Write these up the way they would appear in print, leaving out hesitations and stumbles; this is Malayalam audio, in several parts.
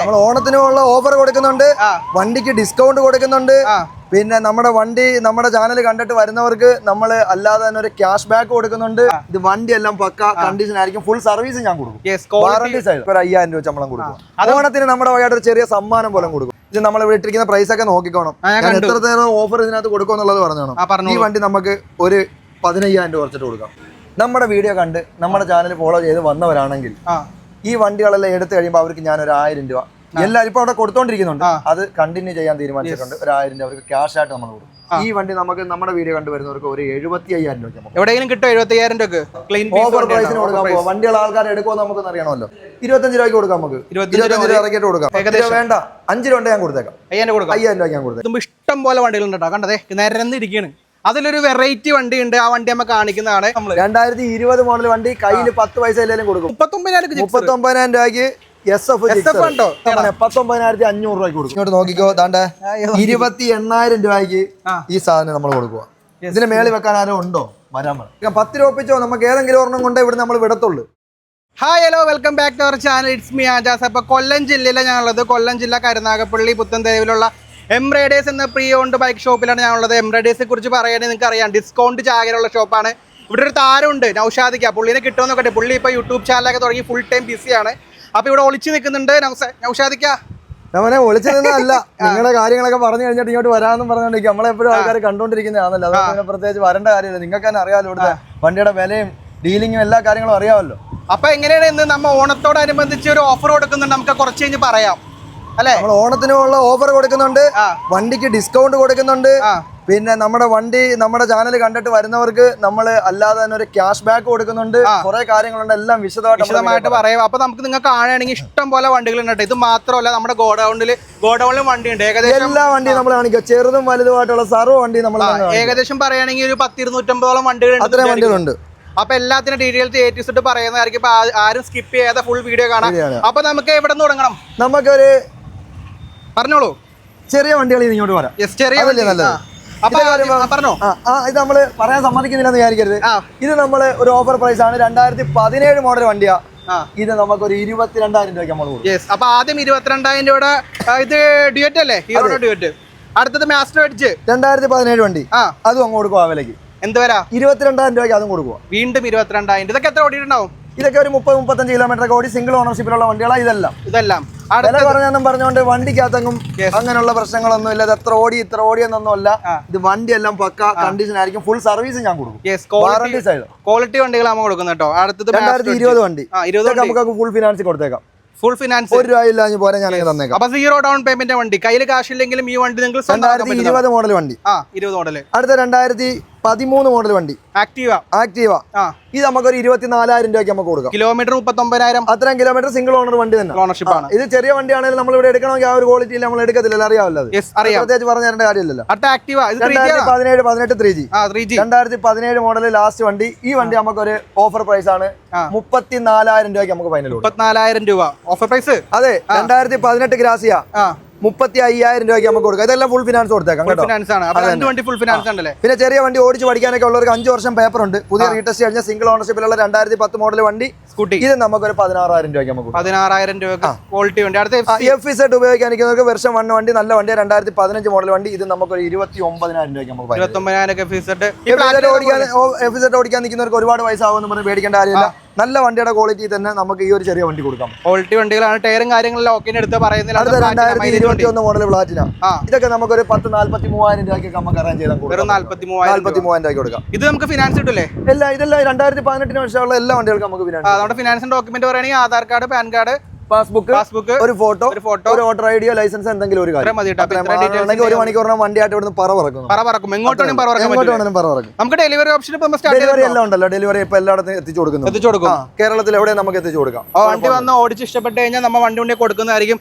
നമ്മൾ ഓണത്തിനുള്ള ഓഫർ കൊടുക്കുന്നുണ്ട്, വണ്ടിക്ക് ഡിസ്കൗണ്ട് കൊടുക്കുന്നുണ്ട്. പിന്നെ നമ്മുടെ വണ്ടി നമ്മുടെ ചാനൽ കണ്ടിട്ട് വരുന്നവർക്ക് നമ്മൾ അല്ലാതെ തന്നെ ഒരു ക്യാഷ് ബാക്ക് കൊടുക്കുന്നുണ്ട്. ഇത് വണ്ടി എല്ലാം പക്ക കണ്ടീഷൻ ആയിരിക്കും. ഫുൾ സർവീസ് ഞാൻ കൊടുക്കും. വാറണ്ടി സൈഡ് ഒരു 5000 രൂപ ശമ്പളം കൊടുക്കും. ഓണത്തിന് നമ്മുടെ വകയായിട്ട് ഒരു ചെറിയ സമ്മാനം പോലെ കൊടുക്കും. ഇത് നമ്മൾ ഇവിടെ ഇട്ടിരിക്കുന്ന പ്രൈസ് ഒക്കെ നോക്കിക്കോണം. ഞാൻ എത്രത്തേരം ഓഫർ ഇതിനകത്ത് കൊടുക്കും എന്നുള്ളത് പറഞ്ഞോണം. ഈ വണ്ടി നമുക്ക് ഒരു 15000 രൂപ കുറച്ചിട്ട് കൊടുക്കാം. നമ്മുടെ വീഡിയോ കണ്ട് നമ്മുടെ ചാനൽ ഫോളോ ചെയ്ത് വന്നവരാണെങ്കിൽ ഈ വണ്ടികളെല്ലാം എടുത്തു കഴിയുമ്പോൾ അവർക്ക് ഞാൻ ഒരു 1000 രൂപ എല്ലാവരും ഇപ്പൊ അവിടെ കൊടുത്തോണ്ടിരിക്കുന്നുണ്ട്. അത് കണ്ടിന്യൂ ചെയ്യാൻ തീരുമാനിച്ചിട്ടുണ്ട്. ഒരു 1000 രൂപ അവർക്ക് ക്യാഷ് ആയിട്ട് നമ്മൾ കൊടുക്കും. ഈ വണ്ടി നമുക്ക് നമ്മുടെ വീഡിയോ കണ്ടുവരുന്നവർക്ക് ഒരു 75000 രൂപ എവിടെയെങ്കിലും കിട്ടും. 75000 രൂപ ഓഫർ പ്രൈസിന് കൊടുക്കാൻ പോകും. വണ്ടികൾ ആൾക്കാർ എടുക്കുമെന്ന് നമുക്ക് അറിയണമല്ലോ. 25 രൂപയ്ക്ക് കൊടുക്കാം. നമുക്ക് 25 രൂപ ഇറക്കിയിട്ട് കൊടുക്കാം. വേണ്ട 5 രൂപ ഞാൻ കൊടുത്തേക്കാം. 5000 രൂപ ഞാൻ കൊടുത്തേക്കാം. ഇഷ്ടം പോലെ വണ്ടികളുണ്ടോ കണ്ടതേ നിരന്നിരിക്കുകയാണ്. അതിലൊരു വെറൈറ്റി വണ്ടി ഉണ്ട്. ആ വണ്ടി നമ്മൾ കാണിക്കുന്നതാണ്. 2020 മോഡൽ വണ്ടി കയ്യിൽ 10 പൈസ എല്ലാവരും കൊടുക്കും. 39,000 രൂപയ്ക്ക് SF 19,500 രൂപയ്ക്ക് കൊടുക്കും. ഇങ്ങോട്ട് നോക്കിക്കോ, താണ്ടെ 28,000 രൂപയ്ക്ക് ഈ സാധനം നമ്മൾ കൊടുക്കുക. ഇതിന് മേളിൽ വെക്കാൻ ആരോ ഉണ്ടോ? വരാൻ പറയാം. 10 രൂപ ഒപ്പിച്ചോ, നമുക്ക് ഏതെങ്കിലും ഒരെണ്ണം കൊണ്ടേ ഇവിടെ നമ്മൾ വിടത്തുള്ളൂ. Hi hello, welcome back to our channel. It's me Ajas. അപ്പോൾ കൊല്ലം ജില്ലയിലാണ് ഞാനുള്ളത്. കൊല്ലം ജില്ല കരുനാഗപ്പള്ളി പുത്തൻതെരുവിലുള്ള എംറൈഡേഴ്സ് എന്ന പ്രീ ഓൺഡ് ബൈക്ക് ഷോപ്പിലാണ് ഞാനുള്ളത്. എംറൈഡേഴ്സിനെ കുറിച്ച് പറയുകയാണെങ്കിൽ നിങ്ങൾക്ക് അറിയാം, ഡിസ്കൗണ്ട് ചാകരയുള്ള ഷോപ്പാണ്. ഇവിടെ ഒരു താരമുണ്ട്, നൗഷാദിക്ക. പുള്ളിനെ കിട്ടുമെന്ന് നോക്കട്ടെ. പുള്ളി ഇപ്പോൾ യൂട്യൂബ് ചാനലൊക്കെ തുടങ്ങി ഫുൾ ടൈം ബിസിയാണ്. അപ്പോൾ ഇവിടെ ഒളിച്ച് നിൽക്കുന്നുണ്ട് നൗഷാദിക്ക. നമ്മളെ ഒളിച്ചു നിന്നല്ല, നിങ്ങളുടെ കാര്യങ്ങളൊക്കെ പറഞ്ഞു കഴിഞ്ഞിട്ട് ഇങ്ങോട്ട് വരാമെന്നും പറഞ്ഞോണ്ടിരിക്കും. നമ്മളെപ്പോഴും ആൾക്കാർ കണ്ടുകൊണ്ടിരിക്കുന്നതാണല്ലോ. അതുകൊണ്ട് പ്രത്യേകിച്ച് വരേണ്ട കാര്യമില്ല. നിങ്ങൾക്ക് തന്നെ അറിയാമല്ലോ ഇവിടുത്തെ വണ്ടിയുടെ വിലയും ഡീലിങ്ങും എല്ലാ കാര്യങ്ങളും അറിയാമല്ലോ. അപ്പൊ എങ്ങനെയാണ് ഇന്ന് നമ്മൾ ഓണത്തോടനുബന്ധിച്ച് ഒരു ഓഫർ കൊടുക്കുന്നുണ്ട്, നമുക്ക് കുറച്ച് കഴിഞ്ഞ് പറയാം അല്ലെ. നമ്മൾ ഓണത്തിനുള്ള ഓഫർ കൊടുക്കുന്നുണ്ട്, വണ്ടിക്ക് ഡിസ്കൗണ്ട് കൊടുക്കുന്നുണ്ട്. പിന്നെ നമ്മുടെ വണ്ടി നമ്മുടെ ചാനൽ കണ്ടിട്ട് വരുന്നവർക്ക് നമ്മൾ അല്ലാതെ തന്നെ ഒരു ക്യാഷ് ബാക്ക് കൊടുക്കുന്നുണ്ട്. കുറെ കാര്യങ്ങളുണ്ട്, എല്ലാം വിശദമായിട്ട് പറയാം. അപ്പൊ നമുക്ക് നിങ്ങൾക്ക് കാണുകയാണെങ്കിൽ ഇഷ്ടം പോലെ വണ്ടികൾ ഉണ്ട്. ഇത് മാത്രമല്ല, നമ്മുടെ ഗോഡൌണിലും വണ്ടിയുണ്ട്. ഏകദേശം എല്ലാ വണ്ടിയും നമ്മൾ കാണിക്കുക. ചെറുതും വലുതുമായിട്ടുള്ള സർവ്വ വണ്ടി നമ്മൾ ഏകദേശം പറയുകയാണെങ്കിൽ ഒരു 200-250 വണ്ടികളുണ്ട്. അപ്പൊ എല്ലാത്തിന്റെ ഡീറ്റെയിൽസ് A-Z പറയുന്നതായിരിക്കും. ആരും സ്കിപ്പ് ചെയ്യാതെ ഫുൾ വീഡിയോ കാണാം. അപ്പൊ നമുക്ക് എവിടെ നിന്ന് തുടങ്ങണം? നമുക്കൊരു പറഞ്ഞോളൂ. ചെറിയ വണ്ടികൾ ഇങ്ങോട്ട് വരാം. പറഞ്ഞോ. ഇത് നമ്മള് പറയാൻ സമ്മതിക്കുന്നില്ലെന്ന് വിചാരിക്കരുത്. ഇത് നമ്മള് ഒരു ഓഫർ പ്രൈസ് ആണ്. 2017 മോഡൽ വണ്ടിയാ. ഇത് നമുക്കൊരു 22,000 രൂപയ്ക്ക് നമ്മൾ കൊടുക്കും. അപ്പൊ ആദ്യം 22,000 രൂപയുടെ ഇത് ഡ്യൂറ്റ് അല്ലേ, ഹീറോയുടെ ഡ്യൂറ്റ്. അടുത്തത് മാസ്റ്റർ എഡ്ജ് 2017 വണ്ടി. അതും അങ്ങ് കൊടുക്കും. ആ വിലക്ക് എന്ത് വരാ? 22,000 രൂപയ്ക്ക് അതും കൊടുക്കുക. വീണ്ടും 22,000. ഇതൊക്കെ എത്ര ഓടിയിട്ടുണ്ടാവും? ഇതൊക്കെ ഒരു 30-35 കിലോമീറ്റർ ഓടി സിംഗിൾ ഓണർഷിപ്പിലുള്ള വണ്ടികളാണ് ഇതെല്ലാം. വില പറഞ്ഞെന്നും പറഞ്ഞുകൊണ്ട് വണ്ടിക്കകത്തെങ്കും അങ്ങനെയുള്ള പ്രശ്നങ്ങളൊന്നും ഇല്ല. ഇത് എത്ര ഓടി ഇത്ര ഓടി എന്നൊന്നും അല്ല. ഇത് വണ്ടി എല്ലാം പക്ക കണ്ടീഷൻ ആയിരിക്കും. ഫുൾ സർവീസ് ഞാൻ കൊടുക്കും. വാറണ്ടി സൈഡ് ക്വാളിറ്റി വണ്ടികളാണ് കൊടുക്കുന്നത് കേട്ടോ. അടുത്തത് 2020 വണ്ടി. നമുക്ക് ഫുൾ ഫിനാൻസ് കൊടുത്തേക്കാം. ഫുൾ ഫിനാൻസ് 1 രൂപ ഇല്ല പോലെ ഞാൻ തന്നേക്കാം. അപ്പൊ 0 ഡൗൺ പേയ്മെന്റ് വണ്ടി. കയ്യിൽ കാശില്ലെങ്കിലും ഈ വണ്ടി നിങ്ങൾ 2020 മോഡൽ വണ്ടി. 20 മോഡൽ. അടുത്ത 2013 മോഡൽ വണ്ടി ആക്റ്റീവ. ഇത് നമുക്കൊരു 24,000 രൂപയ്ക്ക് നമുക്ക് കൊടുക്കാം. കിലോമീറ്റർ 39,000. അത്രയും കിലോമീറ്റർ സിംഗിൾ ഓണർ വണ്ടി തന്നെ. ഓണർഷിപ്പ് ആണ്. ഇത് ചെറിയ വണ്ടിയാണെങ്കിൽ നമ്മൾ ഇവിടെ എടുക്കണമെങ്കിൽ ആ ഒരു ക്വാളിറ്റിയിൽ നമ്മൾ എടുക്കത്തില്ല. അറിയാമല്ലോ, പ്രത്യേകിച്ച് പറഞ്ഞു തരേണ്ട കാര്യമില്ലല്ലോ. 2017 3G 2017 മോഡൽ ലാസ്റ്റ് വണ്ടി. ഈ വണ്ടി നമുക്കൊരു ഓഫർ പ്രൈസ് ആണ്. 34,000 രൂപയ്ക്ക് നമുക്ക് ഫൈനൽ. 34,000 രൂപ ഓഫർ പ്രൈസ്. അതെ, 2018 ഗ്രാസിയ 35,000 രൂപയ്ക്ക് നമുക്ക് കൊടുക്കാം. ഇതെല്ലാം ഫുൾ ഫിനാൻസ് കൊടുത്തേക്കാം. പിന്നെ ചെറിയ വണ്ടി ഓടിച്ച് പഠിക്കാനൊക്കെ ഉള്ളവർക്ക് 5 വർഷം പേപ്പർ ഉണ്ട്. പുതിയ റീടെസ്റ്റ് കഴിഞ്ഞ സിംഗിൾ ഓണർഷിപ്പിലുള്ള 2010 മോഡൽ വണ്ടി സ്കൂട്ടി. ഇത് നമുക്കൊരു 16,000 രൂപയ്ക്ക് നമുക്ക് 16,000 രൂപ ക്വാളിറ്റി വണ്ടി. അടുത്ത FZ ഉപയോഗിക്കാനിരിക്കുന്നവർക്ക് വെർഷൻ 1 വണ്ടി നല്ല വണ്ടി. 2015 മോഡൽ വണ്ടി. ഇത് നമുക്കൊരു 29,000 രൂപയ്ക്ക് നമുക്ക് 29,000 FZ ഓടിക്കാൻ നിൽക്കുന്നവർക്ക് ഒരുപാട് പൈസ ആവുമെന്ന് പറഞ്ഞ് പേടിക്കേണ്ട കാര്യമില്ല. നല്ല വണ്ടിയുടെ ക്വാളിറ്റി തന്നെ നമുക്ക് ഈ ഒരു ചെറിയ വണ്ടി കൊടുക്കാം. ക്വാളിറ്റി വണ്ടികളാണ്. ടയറും കാര്യങ്ങളെല്ലാം ഓക്കെ എടുത്ത് പറയുന്നില്ല. 2021 മോഡൽ പ്ലാറ്റിന. ഇതൊക്കെ നമുക്കൊരു 43,000 രൂപയ്ക്ക് നമുക്ക് അറേഞ്ച് ചെയ്താൽ 43,000 രൂപയ്ക്ക് കൊടുക്കാം. ഇത് നമുക്ക് ഫിനാൻസ് കിട്ടില്ലേ? ഇതെല്ലാം 2018 വർഷമുള്ള എല്ലാ വണ്ടികൾക്കും നമുക്ക് ഫിനാൻസ് ഡോക്യുമെന്റ് പറയുകയാണെങ്കിൽ Aadhaar card, pan card, passbook, ഒരു ഫോട്ടോ, ഒരു വോട്ടർ ഐഡിയോ, ലൈസൻസ്, എന്തെങ്കിലും ഒരു കാര്യം. 1 മണിക്കൂറിനും വണ്ടിയായിട്ട് ഇവിടുന്ന് പറ പറക്കും. നമുക്ക് ഡെലിവറി ഓപ്ഷൻ ഡെലിവറി എല്ലാം ഉണ്ടല്ലോ. ഡെലിവറി ഇപ്പൊ എല്ലായിടത്തും എത്തിച്ചു കൊടുക്കും. കേരളത്തിൽ എവിടെ നമുക്ക് എത്തിച്ചു കൊടുക്കാം. വണ്ടി വന്ന് ഓടിച്ച് ഇഷ്ടപ്പെട്ട് കഴിഞ്ഞാൽ നമ്മൾ വണ്ടി കൊണ്ട് കൊടുക്കുന്നതായിരിക്കും.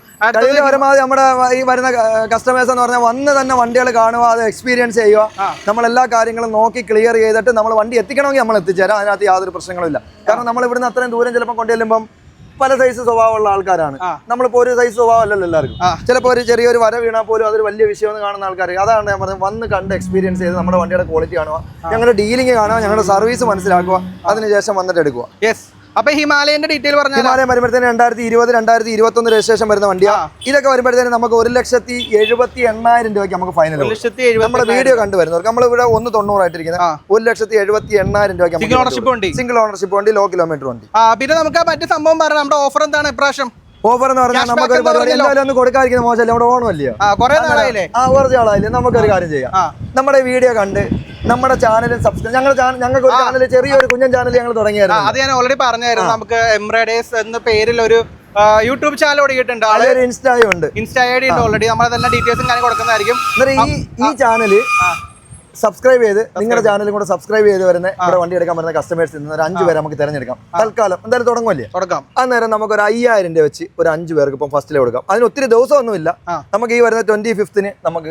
പരമാവധി നമ്മുടെ ഈ വരുന്ന കസ്റ്റമേഴ്സ് എന്ന് പറഞ്ഞാൽ വന്ന് തന്നെ വണ്ടികൾ കാണുക, അത് എക്സ്പീരിയൻസ് ചെയ്യുക. നമ്മൾ എല്ലാ കാര്യങ്ങളും നോക്കി ക്ലിയർ ചെയ്തിട്ട് നമ്മൾ വണ്ടി എത്തിക്കണമെങ്കിൽ നമ്മൾ എത്തിച്ചേരാം. അതിനകത്ത് യാതൊരു പ്രശ്നങ്ങളും ഇല്ല. കാരണം നമ്മൾ ഇവിടുന്ന് അത്രയും ദൂരം ചിലപ്പോൾ കൊണ്ടുചെല്ലുമ്പം പല സൈസ് സ്വഭാവമുള്ള ആൾക്കാരാണ്. നമ്മളിപ്പോ ഒരു സൈസ് സ്വഭാവം അല്ലല്ലോ എല്ലാവർക്കും. ചിലപ്പോൾ ഒരു ചെറിയൊരു വര വീണാൽ പോലും അതൊരു വലിയ വിഷയമെന്ന് കാണുന്ന ആൾക്കാർ. അതാണ് ഞാൻ പറഞ്ഞത്, വന്ന് കണ്ട് എക്സ്പീരിയൻസ് ചെയ്ത് നമ്മുടെ വണ്ടിയുടെ ക്വാളിറ്റി കാണുക, ഞങ്ങളുടെ ഡീലിംഗ് കാണുക, ഞങ്ങളുടെ സർവീസ് മനസ്സിലാക്കുക, അതിനുശേഷം വന്നിട്ട് എടുക്കുക. അപ്പൊ ഹിമാലയന്റെ ഡീറ്റെയിൽ പറഞ്ഞാൽ ഹിമാലയം വരുമ്പോഴത്തേന് 2020 2021 രജിസ്ട്രേഷൻ വരുന്ന വണ്ടിയാണ്. ഇതൊക്കെ വരുമ്പോഴത്തേന് നമുക്ക് 1,78,000 രൂപയ്ക്ക് നമുക്ക് ഫൈനൽ. നമ്മുടെ വീഡിയോ കണ്ടുവരുന്നവർക്ക് നമ്മളിവിടെ 190 ആയിട്ടിരിക്കുന്നത് 1,78,000 രൂപയ്ക്ക് സിംഗിൾ ഓണർഷിപ്പ് വണ്ടി, ലോ കിലോമീറ്റർ വണ്ടി. പിന്നെ നമുക്ക് മറ്റു സംഭവം പറയാം, നമ്മുടെ ഓഫർ എന്താണ് ഇപ്രാവശ്യം? ഓഫർ എന്ന് പറഞ്ഞാൽ നമുക്ക് ഒരു പരിപാടി എന്തായാലും ഒന്ന് കൊടുക്കാതിരിക്കുന്ന മോശമല്ല. നമ്മുടെ ഓണമല്ലയോ, കുറച്ച് ആളായില്ലേ. നമുക്കൊരു കാര്യം ചെയ്യാം. നമ്മുടെ വീഡിയോ കണ്ട് നമ്മുടെ ചാനലും സബ്സ്ക്രൈബ്, ഞങ്ങൾക്ക് ഒരു ചാനൽ, ചെറിയൊരു കുഞ്ഞൻ ചാനൽ ഞങ്ങൾ തുടങ്ങിയായിരുന്നു. അത് ഞാൻ ഓൾറെഡി പറഞ്ഞായിരുന്നു. നമുക്ക് എംബ്രേഡേഴ്സ് എന്ന പേരിൽ ഒരു യൂട്യൂബ് ചാനൽ തുടങ്ങിയിട്ടുണ്ട്, ഇൻസ്റ്റാ ഐ ഡി ഉണ്ട് ഓൾറെഡി. നമ്മളതെല്ലാം ഡീറ്റെയിൽസും കാര്യം കൊടുക്കുന്നതായിരിക്കും. ഈ ചാനല് സബ്സ്ക്രൈബ് ചെയ്ത് നിങ്ങളുടെ ചാനലും കൂടെ സബ്സ്ക്രൈബ് ചെയ്ത് വരുന്ന ഇവിടെ വണ്ടി എടുക്കാൻ വരുന്ന കസ്റ്റമേഴ്സിൽ നിന്ന് ഒരു 5 പേരെ നമുക്ക് തിരഞ്ഞെടുക്കാം. തൽക്കാലം എന്തായാലും തുടങ്ങാം. അന്നേരം നമുക്ക് ഒരു 5,000 രൂപ വെച്ച് ഒരു 5 പേർക്ക് ഇപ്പം ഫസ്റ്റിൽ കൊടുക്കാം. അതിന് ഒത്തിരി ദിവസമൊന്നുമില്ല. നമുക്ക് ഈ വരുന്ന 25th നമുക്ക്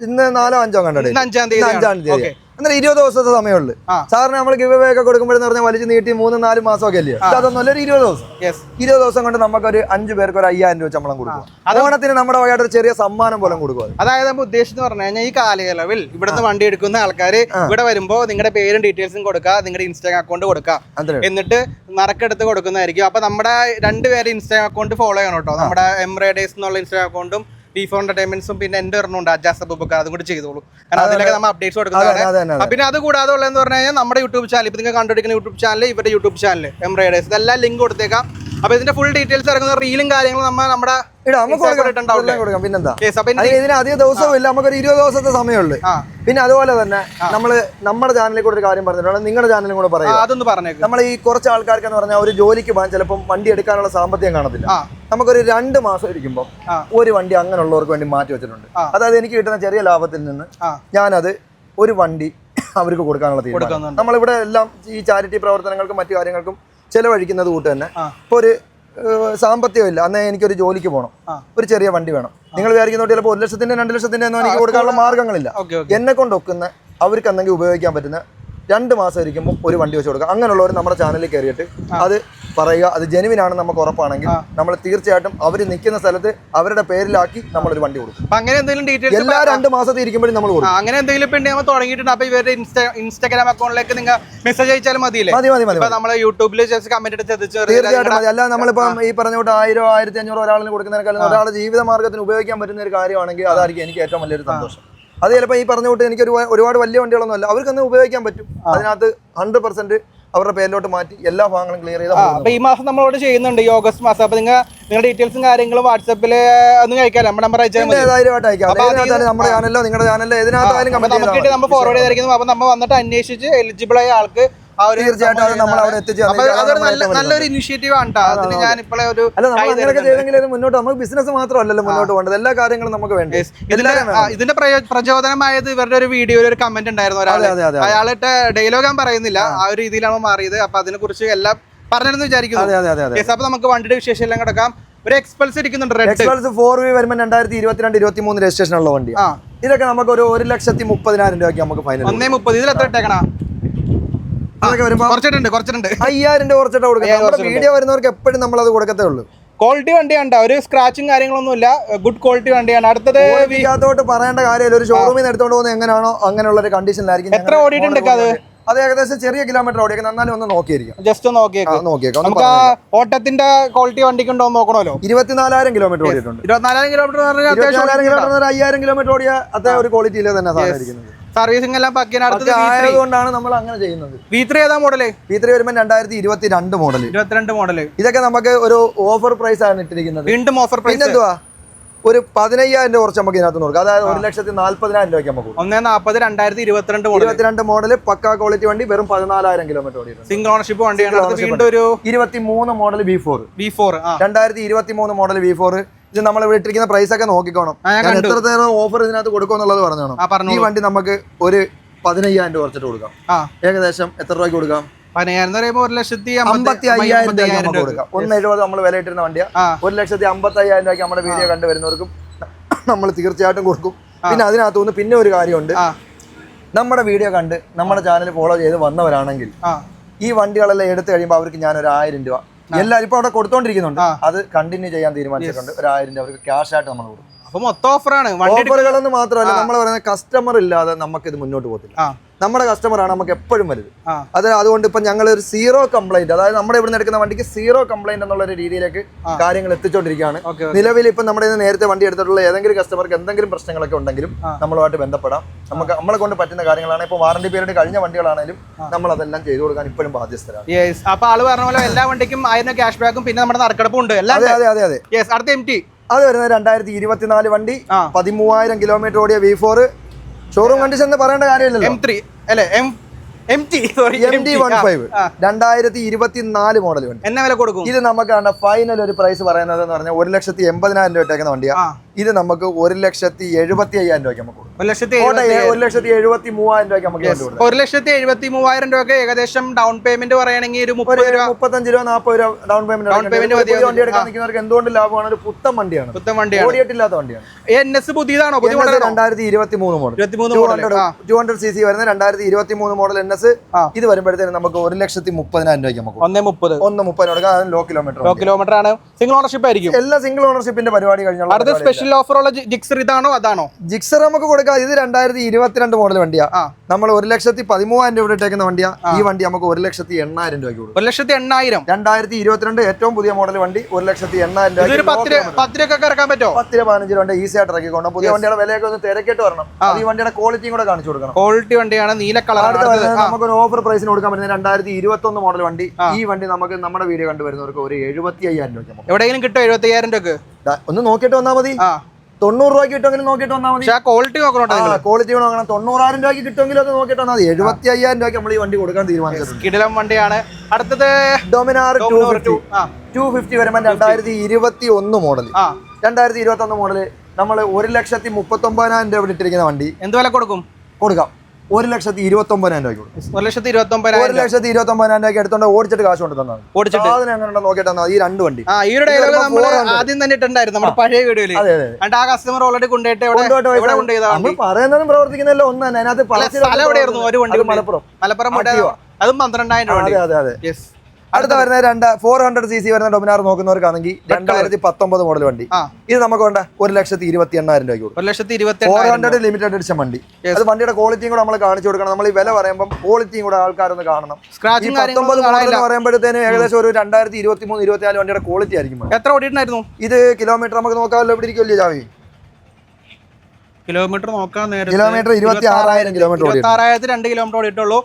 ഇന്ന് 4 5 കണ്ടത് 5-ാം തീയതി. അന്നേരം 20 ദിവസത്തെ സമയമുള്ളൂ. സാറിന് നമ്മൾ ഗിവ് അവേ ഒക്കെ കൊടുക്കുമ്പോഴെന്ന് പറഞ്ഞാൽ വലിച്ചു നീട്ടി 3-4 മാസമൊക്കെ അല്ലയോ. അതൊന്നുമല്ല, ഒരു 20 ദിവസം. 20 ദിവസം കൊണ്ട് നമുക്കൊരു 5 പേർക്ക് ഒരു 5,000 രൂപ ശമ്പളം കൊടുക്കും. ഓണത്തിന് നമ്മുടെ വകയായിട്ട് ഒരു ചെറിയ സമ്മാനം പോലെ കൊടുക്കും. അതായത് നമ്മൾ ഉദ്ദേശിച്ചെന്ന് പറഞ്ഞു കഴിഞ്ഞാൽ ഈ കാലയളവിൽ ഇവിടുന്ന് വണ്ടി എടുക്കുന്ന ആൾക്കാർ ഇവിടെ വരുമ്പോൾ നിങ്ങളുടെ പേരും ഡീറ്റെയിൽസും കൊടുക്കുക, നിങ്ങളുടെ ഇൻസ്റ്റാഗ്രാം അക്കൗണ്ട് കൊടുക്കുക, എന്നിട്ട് നറുക്കെടുത്ത് കൊടുക്കുന്നതായിരിക്കും. അപ്പൊ നമ്മുടെ 2 പേര് ഇൻസ്റ്റാഗ്രാം അക്കൗണ്ട് ഫോളോ ചെയ്യണം കേട്ടോ. നമ്മുടെ എംബ്രേഡേഴ്സ് എന്നുള്ള ഇൻസ്റ്റാഗ്രാം അക്കൗണ്ടും D4 എന്റർടൈൻമെന്റ്സും പിന്നെ എന്റെ ഒരെണ്ണമുണ്ട് അജാസ് അബൂബക്കർ, അതും കൂടി ചെയ്തോളൂ. കാരണം അതിലൊക്കെ നമ്മൾ അപ്ഡേറ്റ്സ് കൊടുക്കുന്നതാണ്. പിന്നെ അത് കൂടാതെ ഉള്ളതെന്ന് പറഞ്ഞു കഴിഞ്ഞാൽ നമ്മുടെ യൂട്യൂബ് ചാനൽ, ഇപ്പൊ നിങ്ങൾ കണ്ടുപിടിക്കുന്ന യൂട്യൂബ് ചാനൽ, ഇവരുടെ യൂട്യൂബ് ചാനൽ എംബ്രേഡേഴ്സ്, ഇതെല്ലാം ലിങ്ക് കൊടുത്തേക്കാം. അപ്പൊ ഇതിന്റെ ഫുൾ ഡീറ്റെയിൽസ് ഇറങ്ങുന്ന റീലും കാര്യങ്ങളും നമ്മുടെ പിന്നെന്താ, ഇതിന് അധിക ദിവസവും ഇല്ല, നമുക്കൊരു 20 ദിവസത്തെ സമയമുള്ളൂ. പിന്നെ അതുപോലെ തന്നെ നമ്മള് നമ്മുടെ ചാനലിൽ കൂടെ ഒരു കാര്യം പറഞ്ഞിട്ടുണ്ട്, നിങ്ങളുടെ ചാനലും കൂടെ പറയാം. അതൊന്ന് പറഞ്ഞേക്കും. നമ്മൾ ഈ കുറച്ച് ആൾക്കാർക്ക് എന്ന് പറഞ്ഞാൽ ഒരു ജോലിക്ക് പോകാൻ ചിലപ്പോൾ വണ്ടി എടുക്കാനുള്ള സാമ്പത്തികം കാണത്തില്ല. നമുക്കൊരു 2 മാസം ഇരിക്കുമ്പോൾ ഒരു വണ്ടി അങ്ങനെയുള്ളവർക്ക് വേണ്ടി മാറ്റി വെച്ചിട്ടുണ്ട്. അതായത് എനിക്ക് കിട്ടുന്ന ചെറിയ ലാഭത്തിൽ നിന്ന് ഞാനത് ഒരു വണ്ടി അവർക്ക് കൊടുക്കാനുള്ള തീരുമാനം. നമ്മളിവിടെ എല്ലാം ഈ ചാരിറ്റി പ്രവർത്തനങ്ങൾക്കും മറ്റു കാര്യങ്ങൾക്കും ചെലവഴിക്കുന്നത് കൂട്ട് തന്നെ ഇപ്പോൾ ഒരു സാമ്പത്തികം ഇല്ല, അന്നേ എനിക്കൊരു ജോലിക്ക് പോകണം, ഒരു ചെറിയ വണ്ടി വേണം. നിങ്ങൾ വിചാരിക്കുന്നോട്ട് ചിലപ്പോൾ 1 ലക്ഷത്തിന്റെ 2 ലക്ഷത്തിന്റെ ഒന്നും എനിക്ക് കൊടുക്കാനുള്ള മാർഗ്ഗങ്ങളില്ല. എന്നെ കൊണ്ടൊക്കുന്ന അവർക്ക് എന്തെങ്കിലും ഉപയോഗിക്കാൻ പറ്റുന്ന 2 മാസം ഇരിക്കുമ്പോൾ ഒരു വണ്ടി വെച്ച് കൊടുക്കുക. അങ്ങനെയുള്ളവർ നമ്മുടെ ചാനലിൽ കയറിയിട്ട് അത് പറയുക, അത് ജെനുവിനാണ് നമുക്ക് ഉറപ്പാണെങ്കിൽ നമ്മൾ തീർച്ചയായിട്ടും അവർ നിൽക്കുന്ന സ്ഥലത്ത് അവരുടെ പേരിലാക്കി നമ്മളൊരു വണ്ടി കൊടുക്കും. അങ്ങനെ എന്തെങ്കിലും ഡീറ്റെയിൽസ് എല്ലാ 2 മാസത്തിൽ ഇരിക്കുമ്പോഴും നമ്മൾ കൊടുക്കും. അങ്ങനെ എന്തെങ്കിലും തുടങ്ങിയിട്ടുണ്ട്. അപ്പൊ ഇവരുടെ ഇൻസ്റ്റാഗ്രാം അക്കൗണ്ടിലേക്ക് നിങ്ങൾ മെസ്സേജ് അയച്ചാലും മതിയില്ലേ? മതി. നമ്മളെ യൂട്യൂബിൽ കമന്റ് തീർച്ചയായിട്ടും മതി. അല്ല നമ്മളിപ്പം ഈ പറഞ്ഞ 1000 1500 ഒരാളിന് കൊടുക്കുന്നതിനേക്കാളും ഒരാളുടെ ജീവിത മാർഗ്ഗത്തിന് ഉപയോഗിക്കാൻ പറ്റുന്ന ഒരു കാര്യമാണെങ്കിൽ അതായിരിക്കും എനിക്ക് ഏറ്റവും വലിയൊരു സന്തോഷം. അത് ചിലപ്പോൾ ഈ പറഞ്ഞ കൂട്ട് എനിക്ക് ഒരുപാട് വലിയ വണ്ടികളൊന്നും അല്ല, അവർക്കൊന്നും ഉപയോഗിക്കാൻ പറ്റും. അതിനകത്ത് 100% അവരുടെ പേരിലോട്ട് മാറ്റി എല്ലാ ഭാഗങ്ങളും ക്ലിയർ ചെയ്ത്. അപ്പൊ ഈ മാസം നമ്മളോട് ചെയ്യുന്നുണ്ട്, ഈ ഓഗസ്റ്റ് മാസം. അപ്പൊ നിങ്ങളുടെ ഡീറ്റെയിൽസും കാര്യങ്ങളും വാട്സാപ്പിൽ ഒന്ന് കഴിക്കാം, നമ്മുടെ നമ്പർ അയച്ചാൽ നമ്മുടെ ചാനലിലോ നിങ്ങളുടെ ചാനലിലോ ഏതിനകത്തായാലും നമ്മൾ ഫോർവേഡ് ചെയ്തിരിക്കുന്നു. അപ്പൊ നമ്മൾ വന്നിട്ട് അന്വേഷിച്ച് എലിജിബിൾ ആയ ആൾക്ക് തീർച്ചയായിട്ടും നമ്മൾ അവിടെ എത്തിച്ചു. നല്ലൊരു ഇനിഷ്യേറ്റീവ് ആണ്. അതിന് ഞാൻ ഇപ്പോഴേ ഒരു മുന്നോട്ട് നമുക്ക് ബിസിനസ് മാത്രമല്ലല്ലോ മുന്നോട്ട് പോകേണ്ടത്, എല്ലാ കാര്യങ്ങളും നമുക്ക് വേണ്ടി. ഇതിന്റെ പ്രചോദനമായത് ഇവരുടെ ഒരു വീഡിയോയിൽ ഒരു കമന്റ് ഉണ്ടായിരുന്നു ഒരാൾ, അയാളുടെ ഡയലോഗ് ഞാൻ പറയുന്നില്ല, ആ ഒരു രീതിയിലാണ് മാറിയത്. അപ്പൊ അതിനെ കുറിച്ച് എല്ലാം പറഞ്ഞിരുന്നു വിചാരിക്കുന്നു. അപ്പൊ നമുക്ക് വണ്ടിയുടെ വിശേഷം എല്ലാം കിടക്കാം. ഒരു എക്സ്പൾസ് ഇരിക്കുന്നുണ്ട്, എക്സ്പൾസ് 4V വരുമ്പോൾ 2022-23 രജിസ്ട്രേഷൻ ഉള്ള വണ്ടി. ഇതൊക്കെ നമുക്ക് ഒരു 1,30,000 രൂപയ്ക്ക് നമുക്ക് ഫൈനൽ. 1,30,000 ഇതിൽ എത്ര ഇട്ടേക്കണ? കുറച്ചിട്ടുണ്ട് 5,000 രൂപ കുറച്ചിട്ട് കൊടുക്കാം. വീഡിയോ വരുന്നവർക്ക് എപ്പോഴും നമ്മൾ അത് കൊടുക്കത്തേ ഉള്ളൂ. ക്വാളിറ്റി വണ്ടിയാണ്, ഒരു സ്ക്രാച്ചും കാര്യങ്ങളൊന്നും ഇല്ല, ഗുഡ് ക്വാളിറ്റി വണ്ടിയാണ്. അടുത്തത് ഇതിനകത്തോട്ട് പറയേണ്ട കാര്യമില്ല, ഒരു ഷോറൂമിൽ നിന്ന് എടുത്തോണ്ട് പോകുന്നത് എങ്ങനെയാണോ അങ്ങനെയുള്ള ഒരു കണ്ടീഷനിലായിരിക്കും. എത്ര ഓടിയിട്ടുണ്ട് അത് ഏകദേശം ചെറിയ കിലോമീറ്റർ ഓടിയൊക്കെ നന്നാലും ഒന്ന് നോക്കിയിരിക്കും, ജസ്റ്റ് നോക്കിയേക്കാം. നമുക്ക് ഓട്ടത്തിന്റെ ക്വാളിറ്റി വണ്ടിക്കുണ്ടോ നോക്കണമല്ലോ. 24,000 കിലോമീറ്റർ ഓടിയിട്ടുണ്ട്. 24,000 കിലോമീറ്റർ 5,000 കിലോമീറ്റർ ഓടിയ അത്ര ഒരു ക്വാളിറ്റിയിൽ തന്നെ സാധനം. സർവീസിംഗ് എല്ലാം ആയതുകൊണ്ടാണ് നമ്മൾ അങ്ങനെ ചെയ്യുന്നത്. V3 ഏതാ മോഡല്? V3 വരുമ്പോൾ 2022 മോഡൽ. 22 മോഡല്. ഇതൊക്കെ നമുക്ക് ഒരു ഓഫർ പ്രൈസ് ആണ് ഇട്ടിരിക്കുന്നത്. വീണ്ടും ഓഫർ പ്രൈസ് എന്തുവാ, ഒരു 15,000 രൂപ കുറച്ച് നമുക്ക് ഇതിനകത്ത് നോക്കാം. അതായത് 1,40,000 രൂപയ്ക്ക് നമുക്ക് 1,40,000 2022 മോഡല് പക്കാ ക്വാളിറ്റി വണ്ടി, വെറും 14,000 കിലോമീറ്റർ ഓടിയിട്ടുണ്ട്. സിംഗിൾ ഓണർഷിപ്പ് വണ്ടിയാണ്. വീണ്ടും ഒരു 23 മോഡൽ V4 2023 മോഡൽ V4. ഇത് നമ്മൾ ഇവിടെ ഇട്ടിരിക്കുന്ന പ്രൈസ് ഒക്കെ നോക്കിക്കോണം. ഞാൻ എത്ര തരം ഓഫർ ഇതിനകത്ത് കൊടുക്കുമെന്നുള്ളത് പറഞ്ഞോണം. ഈ വണ്ടി നമുക്ക് ഒരു 15,000 രൂപ കുറച്ചിട്ട് കൊടുക്കാം. ഏകദേശം എത്ര രൂപയ്ക്ക് കൊടുക്കാം? 15,55,000 രൂപ കൊടുക്കാം. 1,70,000 നമ്മൾ വില ഇട്ടിരുന്ന വണ്ടിയാ. 1,55,000 രൂപയ്ക്ക് നമ്മുടെ വീഡിയോ കണ്ടുവരുന്നവർക്കും നമ്മൾ തീർച്ചയായിട്ടും കൊടുക്കും. പിന്നെ അതിനകത്തുനിന്ന് പിന്നെ ഒരു കാര്യമുണ്ട്, നമ്മുടെ വീഡിയോ കണ്ട് നമ്മുടെ ചാനൽ ഫോളോ ചെയ്ത് വന്നവരാണെങ്കിൽ ഈ വണ്ടികളെല്ലാം എടുത്തു കഴിയുമ്പോൾ അവർക്ക് ഞാൻ ഒരു 1,000 രൂപ എല്ലാവരും ഇപ്പൊ അവിടെ കൊടുത്തോണ്ടിരിക്കുന്നുണ്ട്, അത് കണ്ടിന്യൂ ചെയ്യാൻ തീരുമാനിച്ചിട്ടുണ്ട്. ഒരു 1,000 രൂപ അവർക്ക് ക്യാഷ് ആയിട്ട് നമ്മൾ കൊടുക്കും. അപ്പൊ മൊത്തം ഓഫറാണ്. ഓഫറുകളൊന്നും മാത്രമല്ല, നമ്മൾ പറയുന്നത് കസ്റ്റമർ ഇല്ലാതെ നമുക്ക് ഇത് മുന്നോട്ട് പോകത്തില്ല. നമ്മുടെ കസ്റ്റമറാണ് നമുക്ക് എപ്പോഴും വലുത്. അതുകൊണ്ട് ഇപ്പൊ ഞങ്ങൾ ഒരു സീറോ കംപ്ലൈന്റ്, അതായത് നമ്മുടെ ഇവിടെ നിന്ന് എടുക്കുന്ന വണ്ടിക്ക് സീറോ കംപ്ലൈന്റ് എന്നുള്ള ഒരു രീതിയിലേക്ക് കാര്യങ്ങൾ എത്തിച്ചുകൊണ്ടിരിക്കുകയാണ്. നിലവിൽ ഇപ്പൊ നമ്മുടെ നേരത്തെ വണ്ടി എടുത്തിട്ടുള്ള ഏതെങ്കിലും കസ്റ്റമർക്ക് എന്തെങ്കിലും പ്രശ്നങ്ങളൊക്കെ ഉണ്ടെങ്കിലും നമ്മളുമായിട്ട് ബന്ധപ്പെടാം. നമ്മളെ കൊണ്ട് പറ്റുന്ന കാര്യങ്ങളാണ്. ഇപ്പൊ വാറണ്ടി പീരീഡ് കഴിഞ്ഞ വണ്ടികളാണെങ്കിലും നമ്മൾ അതെല്ലാം ചെയ്തു കൊടുക്കാൻ ഇപ്പോഴും ബാധ്യസ്ഥരാണ്. അപ്പൊ ആള് പറഞ്ഞ പോലെ എല്ലാ വണ്ടിക്കും 1000 ക്യാഷ് ബാക്കും പിന്നെ നമ്മുടെ നറുക്കെടുപ്പും ഉണ്ട്. അടുത്ത MT അത് വരുന്നത് 2024 വണ്ടി, 13,000 കിലോമീറ്റർ ഓടിയ V4 ഷോറൂം കണ്ടീഷൻ എന്ന് പറയേണ്ട കാര്യമില്ലല്ലോ. M3 അല്ലേ, MT 15 2024 മോഡൽ വണ്ടി. എന്നെ വില കൊടുക്കും? ഇത് നമുക്ക് ഫൈനൽ ഒരു പ്രൈസ് പറയുന്നത് എന്ന് പറഞ്ഞാൽ 1,80,000 രൂപ ഇട്ടേക്കുന്ന വണ്ടിയാ. ഇത് നമുക്ക് 1,75,000 രൂപയ്ക്ക് നമുക്ക് 1,73,000 രൂപയ്ക്ക് നമുക്ക് 1,73,000 രൂപയ്ക്ക് ഏകദേശം ഡൗൺ പേയ്മെന്റ് പറയുകയാണെങ്കിൽ ഒരു 35 രൂപ 40 രൂപ ഡൗൺ പേയ്മെന്റ് വണ്ടി എടുക്കാൻ നിൽക്കുന്നവർക്ക് എന്തുകൊണ്ട് ലാഭമാണ്. ഒരു പുത്തൻ വണ്ടിയാണ്, ഓടിയിട്ടില്ലാത്ത വണ്ടിയാണ്. NS പുതിയതാണോ? 2023 മോഡൽ 200cc വരുന്ന 2023 മോഡൽ NS. ഇത് വരുമ്പോഴത്തേനും നമുക്ക് 1,30,000 രൂപയ്ക്ക് നമുക്ക് 1,30,000 കൊടുക്കാം. ലോ കിലോമീറ്റർ ആണ്. സിംഗിൾ ഓണർഷിപ്പ് ആയിരിക്കും. എല്ലാ സിംഗിൾ ഓണർഷിപ്പിന്റെ പരിപാടി കഴിഞ്ഞാൽ സ്പെഷ്യൽ ഓഫർ ഉള്ള ജിക്സർ ഇതാണോ അതാണോ? ജിക്സർ നമുക്ക് കൊടുക്കാം. ഇത് 2022 മോഡൽ വണ്ടിയാ. നമ്മൾ 1,13,000 രൂപ ഇട്ടേക്കുന്ന വണ്ടിയാ. ഈ വണ്ടി നമുക്ക് 1,80,000 രൂപയ്ക്ക് കൊടുക്കും. 1,80,000. 2022 ഏറ്റവും പുതിയ മോഡൽ വണ്ടി 1,80,000 രൂപ. 10 രൂപ ഇറക്കാൻ പറ്റുമോ? 10-15 രൂപ ഈസി ആയിട്ട് ഇറക്കിക്കൊണ്ടോ. പുതിയ വണ്ടിയുടെ വിലയൊക്കെ ഒന്ന് തിരക്കിട്ട് വരണം. ഈ വണ്ടിയുടെ ക്വാളിറ്റിയും കൂടെ കാണിച്ചു കൊടുക്കണം. ക്വാളിറ്റി വണ്ടിയാണ്, നീല കളർ. നമുക്ക് ഒരു ഓഫർ പ്രൈസിന് കൊടുക്കാൻ പറ്റുന്ന 2021 മോഡൽ വണ്ടി. ഈ വണ്ടി നമുക്ക് നമ്മുടെ വീഡിയോ കണ്ടുവരുന്നവർക്ക് ഒരു 75,000 രൂപ എവിടെയെങ്കിലും കിട്ടും. 75,000 രൂപ ഒന്ന് നോക്കിയിട്ട് വന്നാൽ മതി. 90 രൂപയ്ക്ക് കിട്ടുമെങ്കിലും നോക്കിയിട്ട് വന്നാൽ മതി. ക്വാളിറ്റി നോക്കണം, ക്വാളിറ്റി നോക്കണം. 90,000 രൂപയ്ക്ക് കിട്ടുമെങ്കിലും അത് നോക്കിയിട്ട് വന്നാൽ മതി. 75,000 രൂപയ്ക്ക് നമ്മൾ ഈ വണ്ടി കൊടുക്കാൻ തീരുമാനിച്ചിട്ടുണ്ട്. കിടിലം വണ്ടിയാണ്. അടുത്തത് ഡൊമിനാർ 250 വരുമ്പോൾ 2021 മോഡൽ. 2021 മോഡല് നമ്മൾ 1,39,000 രൂപ ഇട്ടിരിക്കുന്ന വണ്ടി എന്ത് വില കൊടുക്കാം? 1,29,000 രൂപയ്ക്ക് കൊടുക്കും. 1,29,000 രൂപയ്ക്ക് എടുത്തോണ്ട് ഓടിച്ചിട്ട് കാശ് കൊണ്ട് തന്നാണ്. എങ്ങനെ നോക്കിയിട്ട് ഈ രണ്ട് വണ്ടി ഈ ഒരു ഡയലോഗ് നമ്മൾ ആദ്യം തന്നെ ഇട്ടുണ്ടായിരുന്നു നമ്മുടെ പഴയ വീഡിയോയിൽ. ആ കസ്റ്റമർ ഓൾറെഡി കൊണ്ടുപോയിട്ട് പറയുന്നതും പ്രവർത്തിക്കുന്നല്ലോ ഒന്ന് തന്നെ. അതിനകത്ത് മലപ്പുറം അതും 12,000 രൂപ. അടുത്ത വരുന്ന 400cc വരുന്ന ഡൊമിനാർ നോക്കുന്നവർക്കാണെങ്കിൽ 2019 മോഡൽ വണ്ടി. ഇത് നമുക്ക് വേണ്ട 1,28,000 രൂപയ്ക്ക് കൊടുക്കും. 400 ലിമിറ്റഡ് എഡിഷൻ വണ്ടി. അത് വണ്ടിയുടെ ക്വാളിറ്റിയും കൂടെ നമ്മൾ കാണിച്ചു കൊടുക്കണം. നമ്മൾ ഈ വില പറയുമ്പോൾ ക്വാളിറ്റിയും കൂടെ ആൾക്കാരൊന്ന് കാണണം. 19 മോഡൽ എന്ന് പറയുമ്പോഴത്തേനും ഏകദേശം ഒരു 2023-24 വണ്ടിയുടെ ക്വാളിറ്റി ആയിരിക്കും. എത്ര ഓടിയിട്ടുണ്ടായിരുന്നു ഇത്? കിലോമീറ്റർ നമുക്ക് നോക്കാമല്ലോ. ഇവിടെ ഇരിക്കുമല്ലോ ജാവി. കിലോമീറ്റർ നോക്കാൻ കിലോമീറ്റർ 26,000 കിലോമീറ്റർ 2 കിലോമീറ്റർ ഓടിയിട്ടുള്ളൂ.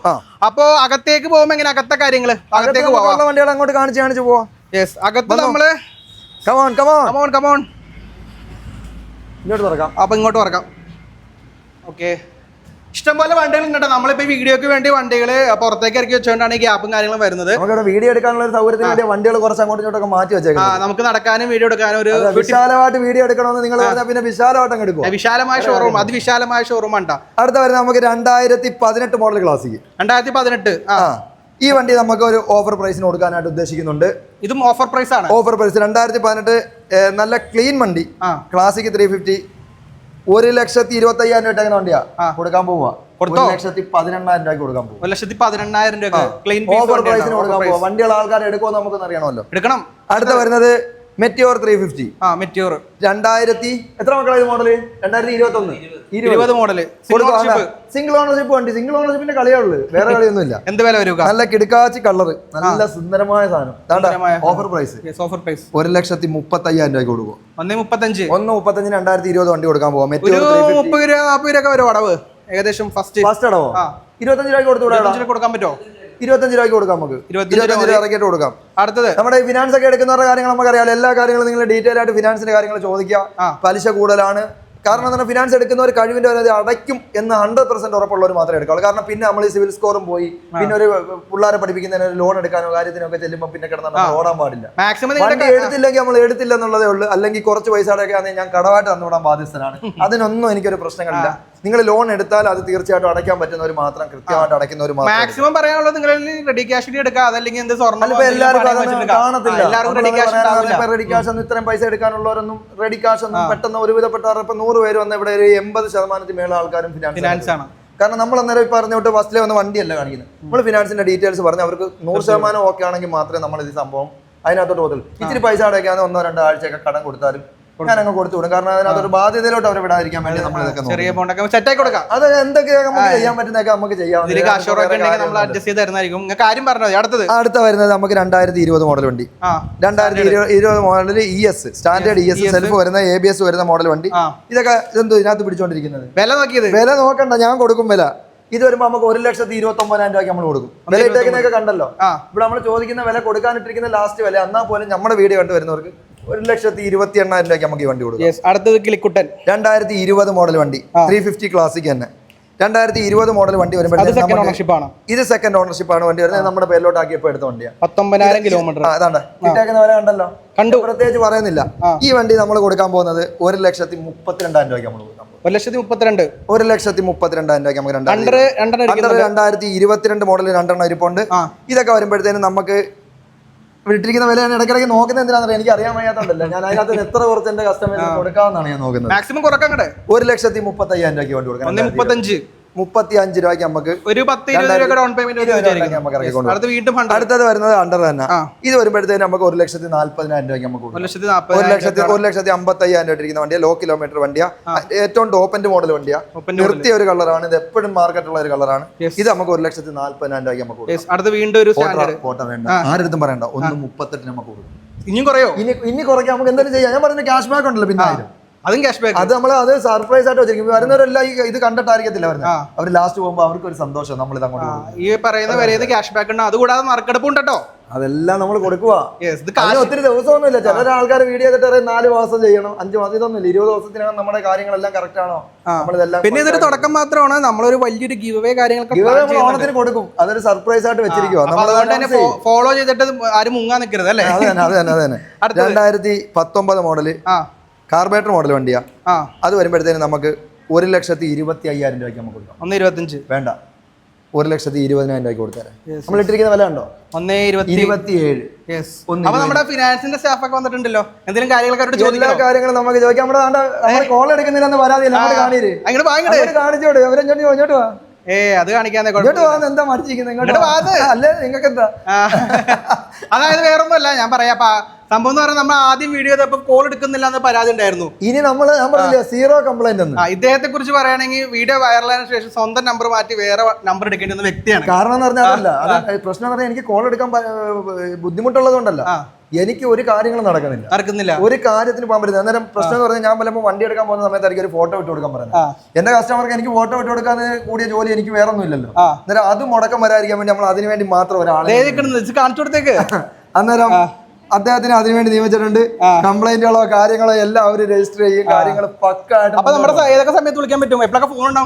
അപ്പൊ അകത്തേക്ക് പോകുമ്പോ എങ്ങനെ അകത്തെ കാര്യങ്ങള്? അകത്തേക്ക് പോകാം. വണ്ടികൾ അങ്ങോട്ട് കാണിച്ചു പോവാം. അകത്ത് നമ്മള് ഇങ്ങോട്ട് തുറക്കാം. അപ്പൊ ഇങ്ങോട്ട് തുറക്കാം. ഓക്കെ, ഇഷ്ടംപോലെ വണ്ടികൾ ഉണ്ട്. നമ്മളിപ്പോ വീഡിയോക്ക് വേണ്ടി വണ്ടികൾ പുറത്തേക്ക് ഇറക്കി വെച്ചുകൊണ്ടാണ് ഈ ഗ്യാപ്പും കാര്യങ്ങളും വരുന്നത്. വീഡിയോ എടുക്കാനുള്ള ഒരു സൗകര്യത്തിന് വേണ്ടി വണ്ടികൾ കുറച്ച് അങ്ങോട്ടും ഇങ്ങോട്ടൊക്കെ മാറ്റി വെച്ചേക്കാം. നമുക്ക് നടക്കാനും വീഡിയോ എടുക്കാനും ഒരു വിശാലമായിട്ട് വീഡിയോ എടുക്കണമെന്ന് നിങ്ങൾ പറഞ്ഞാൽ പിന്നെ വിശാലമായിട്ട് എടുക്കും. വിശാലമായ ഷോറൂം, അതിവിശാലമായ ഷോറൂം ആണ്. അടുത്ത വരുന്നത് നമുക്ക് 2018 മോഡൽ ക്ലാസിക്. 2018. ഈ വണ്ടി നമുക്ക് ഒരു ഓഫർ പ്രൈസിന് കൊടുക്കാനായിട്ട് ഉദ്ദേശിക്കുന്നുണ്ട്. ഇതും ഓഫർ പ്രൈസ് ആണ്. ഓഫർ പ്രൈസ് 2018 നല്ല ക്ലീൻ വണ്ടി ക്ലാസിക് 350 1,25,000 രൂപ വണ്ടിയാ കൊടുക്കാൻ പോവാ. 1,18,000 രൂപയ്ക്ക് കൊടുക്കാൻ പോകും. 1,18,000 രൂപ ഓഫർ പ്രൈസിന് കൊടുക്കാൻ പോവാ. വണ്ടികൾ ആൾക്കാർ എടുക്കുമെന്ന് നമുക്കൊന്ന് അറിയണമല്ലോ. എടുക്കണം. അടുത്ത വരുന്നത് മെറ്റിയോർ 350. മെറ്റിയോർ 2000 എത്ര മക്കളായത് മോഡല്? 2021 മോഡല്. സിംഗിൾ ഓണർഷിപ്പ് വണ്ടി. സിംഗിൾ ഓണർഷിപ്പിന്റെ കളിയുള്ളൂ, വേറെ കളിയൊന്നും ഇല്ല. എന്ത് വില വരും? നല്ല കിടക്കാച്ചി കളർ, നല്ല സുന്ദരമായ സാധനം. ഓഫർ പ്രൈസ് 1,35,000 രൂപയ്ക്ക് കൊടുക്കും. 1,35 2020 വണ്ടി കൊടുക്കാൻ പോവാം. മെറ്റിയോർ 30 രൂപ വരും അടവ് ഏകദേശം. ഫസ്റ്റ് അടവോ? 25 രൂപയ്ക്ക് കൊടുക്കാൻ പറ്റുമോ? 25 രൂപയ്ക്ക് കൊടുക്കാം. നമുക്ക് 25 രൂപ ഇറക്കിയിട്ട് കൊടുക്കാം. അടുത്തത് നമ്മുടെ ഫിനാൻസ് ഒക്കെ എടുക്കുന്നവരുടെ കാര്യങ്ങൾ നമുക്കറിയാം. എല്ലാ കാര്യങ്ങളും നിങ്ങൾ ഡീറ്റെയിൽ ആയിട്ട് ഫിനാൻസിന്റെ കാര്യങ്ങൾ ചോദിക്കുക. പലിശ കൂടുതലാണ്. കാരണം എന്താണ്, ഫിനാൻസ് എടുക്കുന്നവർ കഴിവിന്റെ വരെ അടയ്ക്കും എന്ന് 100% ഉറപ്പുള്ളവർ മാത്രമേ എടുക്കാവുള്ളൂ. കാരണം പിന്നെ നമ്മൾ ഈ സിവിൽ സ്കോറും പോയി പിന്നെ ഒരു പിള്ളേരെ പഠിപ്പിക്കുന്നതിന് ഒരു ലോൺ എടുക്കാനോ കാര്യത്തിനൊക്കെ ചെല്ലുമ്പോൾ പിന്നെ കിടന്നാൽ ഓടാൻ പാടില്ല. വണ്ടി എടുത്തില്ലെങ്കിൽ നമ്മൾ എടുത്തില്ല എന്നുള്ളതേ ഉള്ളൂ. അല്ലെങ്കിൽ കുറച്ച് പൈസയുടെയൊക്കെ ആണെങ്കിൽ ഞാൻ കടമായിട്ട് തന്നുവിടാൻ ബാധ്യസ്ഥനാണ്. അതിനൊന്നും എനിക്കൊരു പ്രശ്നങ്ങളില്ല. നിങ്ങൾ ലോൺ എടുത്താൽ അത് തീർച്ചയായിട്ടും അടയ്ക്കാൻ പറ്റുന്നവർ മാത്രം, കൃത്യമായിട്ട് അടയ്ക്കുന്നവർ മാത്രം. മാക്സിമം പറയാനുള്ളത് നിങ്ങൾ റെഡി ക്യാഷ് എടുക്കുക, അതല്ലെങ്കിൽ എന്ത് സ്വർണ്ണം. എല്ലാവരും കാണത്തില്ല. റെഡി ക്യാഷ് ഒന്നും ഇത്രയും പൈസ എടുക്കാനുള്ളവരൊന്നും റെഡി ക്യാഷ് ഒന്നും പെട്ടെന്ന് ഒരുവിധപ്പെട്ടവർ ഇപ്പൊ 100 പേര് വന്ന ഇവിടെ ഒരു 80% മേള ആൾക്കാരും ഫിനാൻസ് ആണ്. കാരണം നമ്മൾ അന്നേരം പറഞ്ഞോട്ട് ഫസ്റ്റിലെ വന്ന വണ്ടിയല്ല കാണിക്കുന്നത്. നമ്മൾ ഫിനാൻസിന്റെ ഡീറ്റെയിൽസ് പറഞ്ഞ് അവർക്ക് 100% ഓക്കെ ആണെങ്കിൽ മാത്രമേ നമ്മൾ ഇത് സംഭവം അതിനകത്തോട്ട് പോകത്തുള്ളൂ. ഇച്ചിരി പൈസ അടയ്ക്കാതെ 1-2 ആഴ്ചയൊക്കെ കടം കൊടുത്താലും ഞാൻ അങ്ങ് കൊടുത്തു വിടും. കാരണം അതിനകത്തൊരു ബാധ്യതയിലോട്ട് അവരെ വിടാതിരിക്കാൻ വേണ്ടി നമ്മൾ ഇതൊക്കെ ചെറിയ ബോണ്ടൊക്കെ സെറ്റ് ആക്കി കൊടുക്കാം. അത് എന്തൊക്കെയാ നമുക്ക് ചെയ്യാൻ പറ്റുന്നതൊക്കെ നമുക്ക് ചെയ്യാം. നമ്മൾ അഡ്ജസ്റ്റ് ചെയ്ത് തരുന്നതായിരിക്കും. കാര്യം പറഞ്ഞത് അടുത്ത വരുന്നത് നമുക്ക് 2020 മോഡൽ വണ്ടി. 2020 model ES standard ES self വരുന്ന ABS വരുന്ന മോഡൽ വണ്ടി. ഇതൊക്കെ എന്തോ ഇതിനകത്ത് പിടിച്ചോണ്ടിരിക്കുന്നത്. വില നോക്കണ്ട, ഞാൻ കൊടുക്കും വില. ഇത് വരുമ്പോ നമുക്ക് 1,29,000 രൂപയ്ക്ക് നമ്മൾ കൊടുക്കും. വില ഇട്ടേക്കുന്നൊക്കെ കണ്ടല്ലോ. ഇവിടെ നമ്മൾ ചോദിക്കുന്ന വില കൊടുക്കാനിട്ടിരിക്കുന്ന ലാസ്റ്റ് വില. എന്നാൽ പോലും നമ്മുടെ വീഡിയോ കണ്ടു വരുന്നവർക്ക് 1,28,000 രൂപയ്ക്ക് നമുക്ക് ഈ വണ്ടി കൊടുക്കും. അടുത്തത് കിളിക്കുട്ടൻ 2020 മോഡൽ വണ്ടി 350 ക്ലാസിക് തന്നെ. 2020 മോഡൽ വണ്ടി വരുമ്പോഴത്തേക്കും ഇത് സെക്കൻഡ് ഓണർഷിപ്പ് ആണ് വണ്ടി വരുന്നത്. നമ്മുടെ പേരിലോട്ട് ആക്കിയപ്പോൾ എടുത്ത വണ്ടിയാണ്. 19,000 കിലോമീറ്റർ. അതാണ് കിട്ടേക്കുന്ന വില കണ്ടല്ലോ, പ്രത്യേകിച്ച് പറയുന്നില്ല. ഈ വണ്ടി നമ്മൾ കൊടുക്കാൻ പോകുന്നത് 1,32,000 രൂപയ്ക്ക് നമ്മൾ കൊടുക്കാം. 1,32,000 1,32,000 രൂപയ്ക്ക് നമുക്ക് 2022 മോഡൽ 2 ഇരിപ്പുണ്ട്. ഇതൊക്കെ വരുമ്പോഴത്തേനും നമുക്ക് വിട്ടിരിക്കുന്ന വിലയാണ്. ഇടയ്ക്കിടയ്ക്ക് നോക്കുന്നത് എന്തിനാണെന്ന് എനിക്ക് അറിയാൻ വയ്യാത്തണ്ടല്ലോ. ഞാൻ അതിനകത്ത് എത്ര കുറച്ച് എന്റെ കസ്റ്റമേഴ്സിന് കൊടുക്കാമെന്നാണ് ഞാൻ നോക്കുന്നത്. മാക്സിമം കുറക്കാൻ 1,35,000 രൂപയ്ക്ക് വണ്ടി കൊടുക്കാം. 35 രൂപയ്ക്ക് നമുക്ക് ഒരു 10-20 രൂപ ഡൗൺ പേയ്മെന്റ്. അടുത്തത് വരുന്നത് അണ്ടർ തന്നെ. ഇത് വരുമ്പോഴത്തേക്കും നമുക്ക് 1,40,000 രൂപയ്ക്ക് നമുക്ക് 1,55,000 രൂപ ഇരിക്കുന്ന വണ്ടിയാ. ലോ കിലോമീറ്റർ വണ്ടിയാ. ഏറ്റവും ടോപ്പ് എൻഡ് മോഡൽ വണ്ടിയാ. നിർത്തിയ ഒരു കളറാണ്. ഇത് എപ്പോഴും മാർക്കറ്റുള്ള ഒരു കളറാണ്. ഇത് നമുക്ക് 1,40,000 രൂപയ്ക്ക് നമുക്ക് ഫോട്ടോ വേണ്ട, ആരെടുത്തും പറയണ്ട. 1,38 നമുക്ക് കൊടുക്കും. ഇനി കുറയ്ക്കാം. നമുക്ക് എന്തായാലും ചെയ്യാം. ഞാൻ പറഞ്ഞ ക്യാഷ് ബാക്ക് ഉണ്ടല്ലോ, പിന്നെ അതും ക്യാഷ് ബാക്ക്. അത് നമ്മൾ അത് സർപ്രൈസ് ആയിട്ട് വെച്ചിരിക്കും. വരുന്നവരെല്ലാം ഇത് കണ്ടിട്ടായിരിക്കത്തില്ല വരുന്നത്. അവർ ലാസ്റ്റ് പോകുമ്പോൾ അവർക്ക് ഒരു സന്തോഷം. നമ്മൾ ഇത് അങ്ങോട്ട് ഈ പറയുന്ന വരെ ക്യാഷ് ബാക്ക് ഉണ്ട്. അതുകൂടാതെ നറുക്കെടുപ്പ് ഉണ്ടോ, അതെല്ലാം നമ്മൾ കൊടുക്കുക. ഒത്തിരി ദിവസമൊന്നുമില്ല. ചില ആൾക്കാർ വീഡിയോ ചെയ്തിട്ട് 4 മാസം ചെയ്യണം, 5 മാസം, ഇതൊന്നുമില്ല. 20 ദിവസത്തിനകം നമ്മുടെ കാര്യങ്ങളെല്ലാം കറക്റ്റ് ആണോ. പിന്നെ ഇതൊരു തുടക്കം മാത്രമാണ്. നമ്മളൊരു വലിയൊരു ഗിവ് അവേ കാര്യങ്ങളൊക്കെ ഓണത്തിന് കൊടുക്കും. അതൊരു സർപ്രൈസ് ആയിട്ട് വെച്ചിരിക്കുക. ഫോളോ ചെയ്തിട്ട് ആരും മുങ്ങാൻ നിൽക്കരുത് അല്ലേ. അത് തന്നെ 2019 മോഡല് കാർബേറ്റർ മോഡൽ വണ്ടിയാ. അത് വരുമ്പോഴത്തേനും നമുക്ക് 1,25,000 രൂപയ്ക്ക് നമുക്ക് കൊടുക്കാം. 1,25 വേണ്ട, 1,20,000 രൂപയ്ക്ക് കൊടുത്തേരെ. നമ്മൾ ഇട്ടിരിക്കുന്ന വില ഉണ്ടോ? 1,27. അപ്പൊ നമ്മുടെ ഫിനാൻസിന്റെ സ്റ്റാഫ് ഒക്കെ വന്നിട്ടുണ്ടല്ലോ. എന്തെങ്കിലും കാര്യങ്ങളൊക്കെ എല്ലാ കാര്യങ്ങളും നമുക്ക് ചോദിക്കാം. നമ്മുടെ കോൾ എടുക്കുന്നില്ലെന്ന് പരാതിയില്ല. കാണിച്ചോട് ഇങ്ങോട്ട് വാ. അത് കാണിക്കാതെ എന്താ മടിച്ചിരിക്കുന്നത്? അല്ലേ നിങ്ങൾക്ക് എന്താ? അതായത് വേറൊന്നുമല്ല, ഞാൻ പറയാ സംഭവം എന്ന് പറഞ്ഞാൽ നമ്മൾ ആദ്യം വീഡിയോ ചെയ്തപ്പോൾ കോൾ എടുക്കുന്നില്ല എന്ന് പരാതി ഉണ്ടായിരുന്നു. ഇനി നമ്മൾ സീറോ കംപ്ലൈന്റ് ഒന്നും. ഇദ്ദേഹത്തെ കുറിച്ച് പറയുകയാണെങ്കിൽ വീഡിയോ വൈറലായതിനു ശേഷം സ്വന്തം നമ്പർ മാറ്റി വേറെ നമ്പർ എടുക്കേണ്ടി വന്ന വ്യക്തിയാണ്. കാരണം എന്ന് പറഞ്ഞാൽ പ്രശ്നം എന്ന് പറഞ്ഞാൽ എനിക്ക് കോൾ എടുക്കാൻ ബുദ്ധിമുട്ടുള്ളത് കൊണ്ടല്ല, എനിക്ക് ഒരു കാര്യങ്ങളും നടക്കുന്നില്ല. ഒരു കാര്യത്തിന് പോകാൻ പറ്റില്ല. അന്നേരം പ്രശ്നം എന്ന് പറഞ്ഞാൽ ഞാൻ പലപ്പോൾ വണ്ടി എടുക്കാൻ പോകുന്ന സമയത്തായിരിക്കും ഒരു ഫോട്ടോ ഇട്ട് കൊടുക്കാൻ പറയുന്നത്. എന്റെ കസ്റ്റമർക്ക് എനിക്ക് ഫോട്ടോ ഇട്ട് കൊടുക്കാൻ കൂടിയ ജോലി എനിക്ക് വേറെ ഒന്നും ഇല്ലല്ലോ. അന്നേരം അത് മുടക്കം വരാതിരിക്കാൻ വേണ്ടി നമ്മൾ അതിന് വേണ്ടി മാത്രം ഒരാളെ കാണിച്ചു കൊടുത്തേക്ക്. അന്നേരം അദ്ദേഹത്തിന് അതിനുവേണ്ടി നിയമിച്ചിട്ടുണ്ട്. കംപ്ലൈന്റുകളോ കാര്യങ്ങളോ എല്ലാം അവർ രജിസ്റ്റർ ചെയ്യും. കാര്യങ്ങൾ പക്കായിട്ട്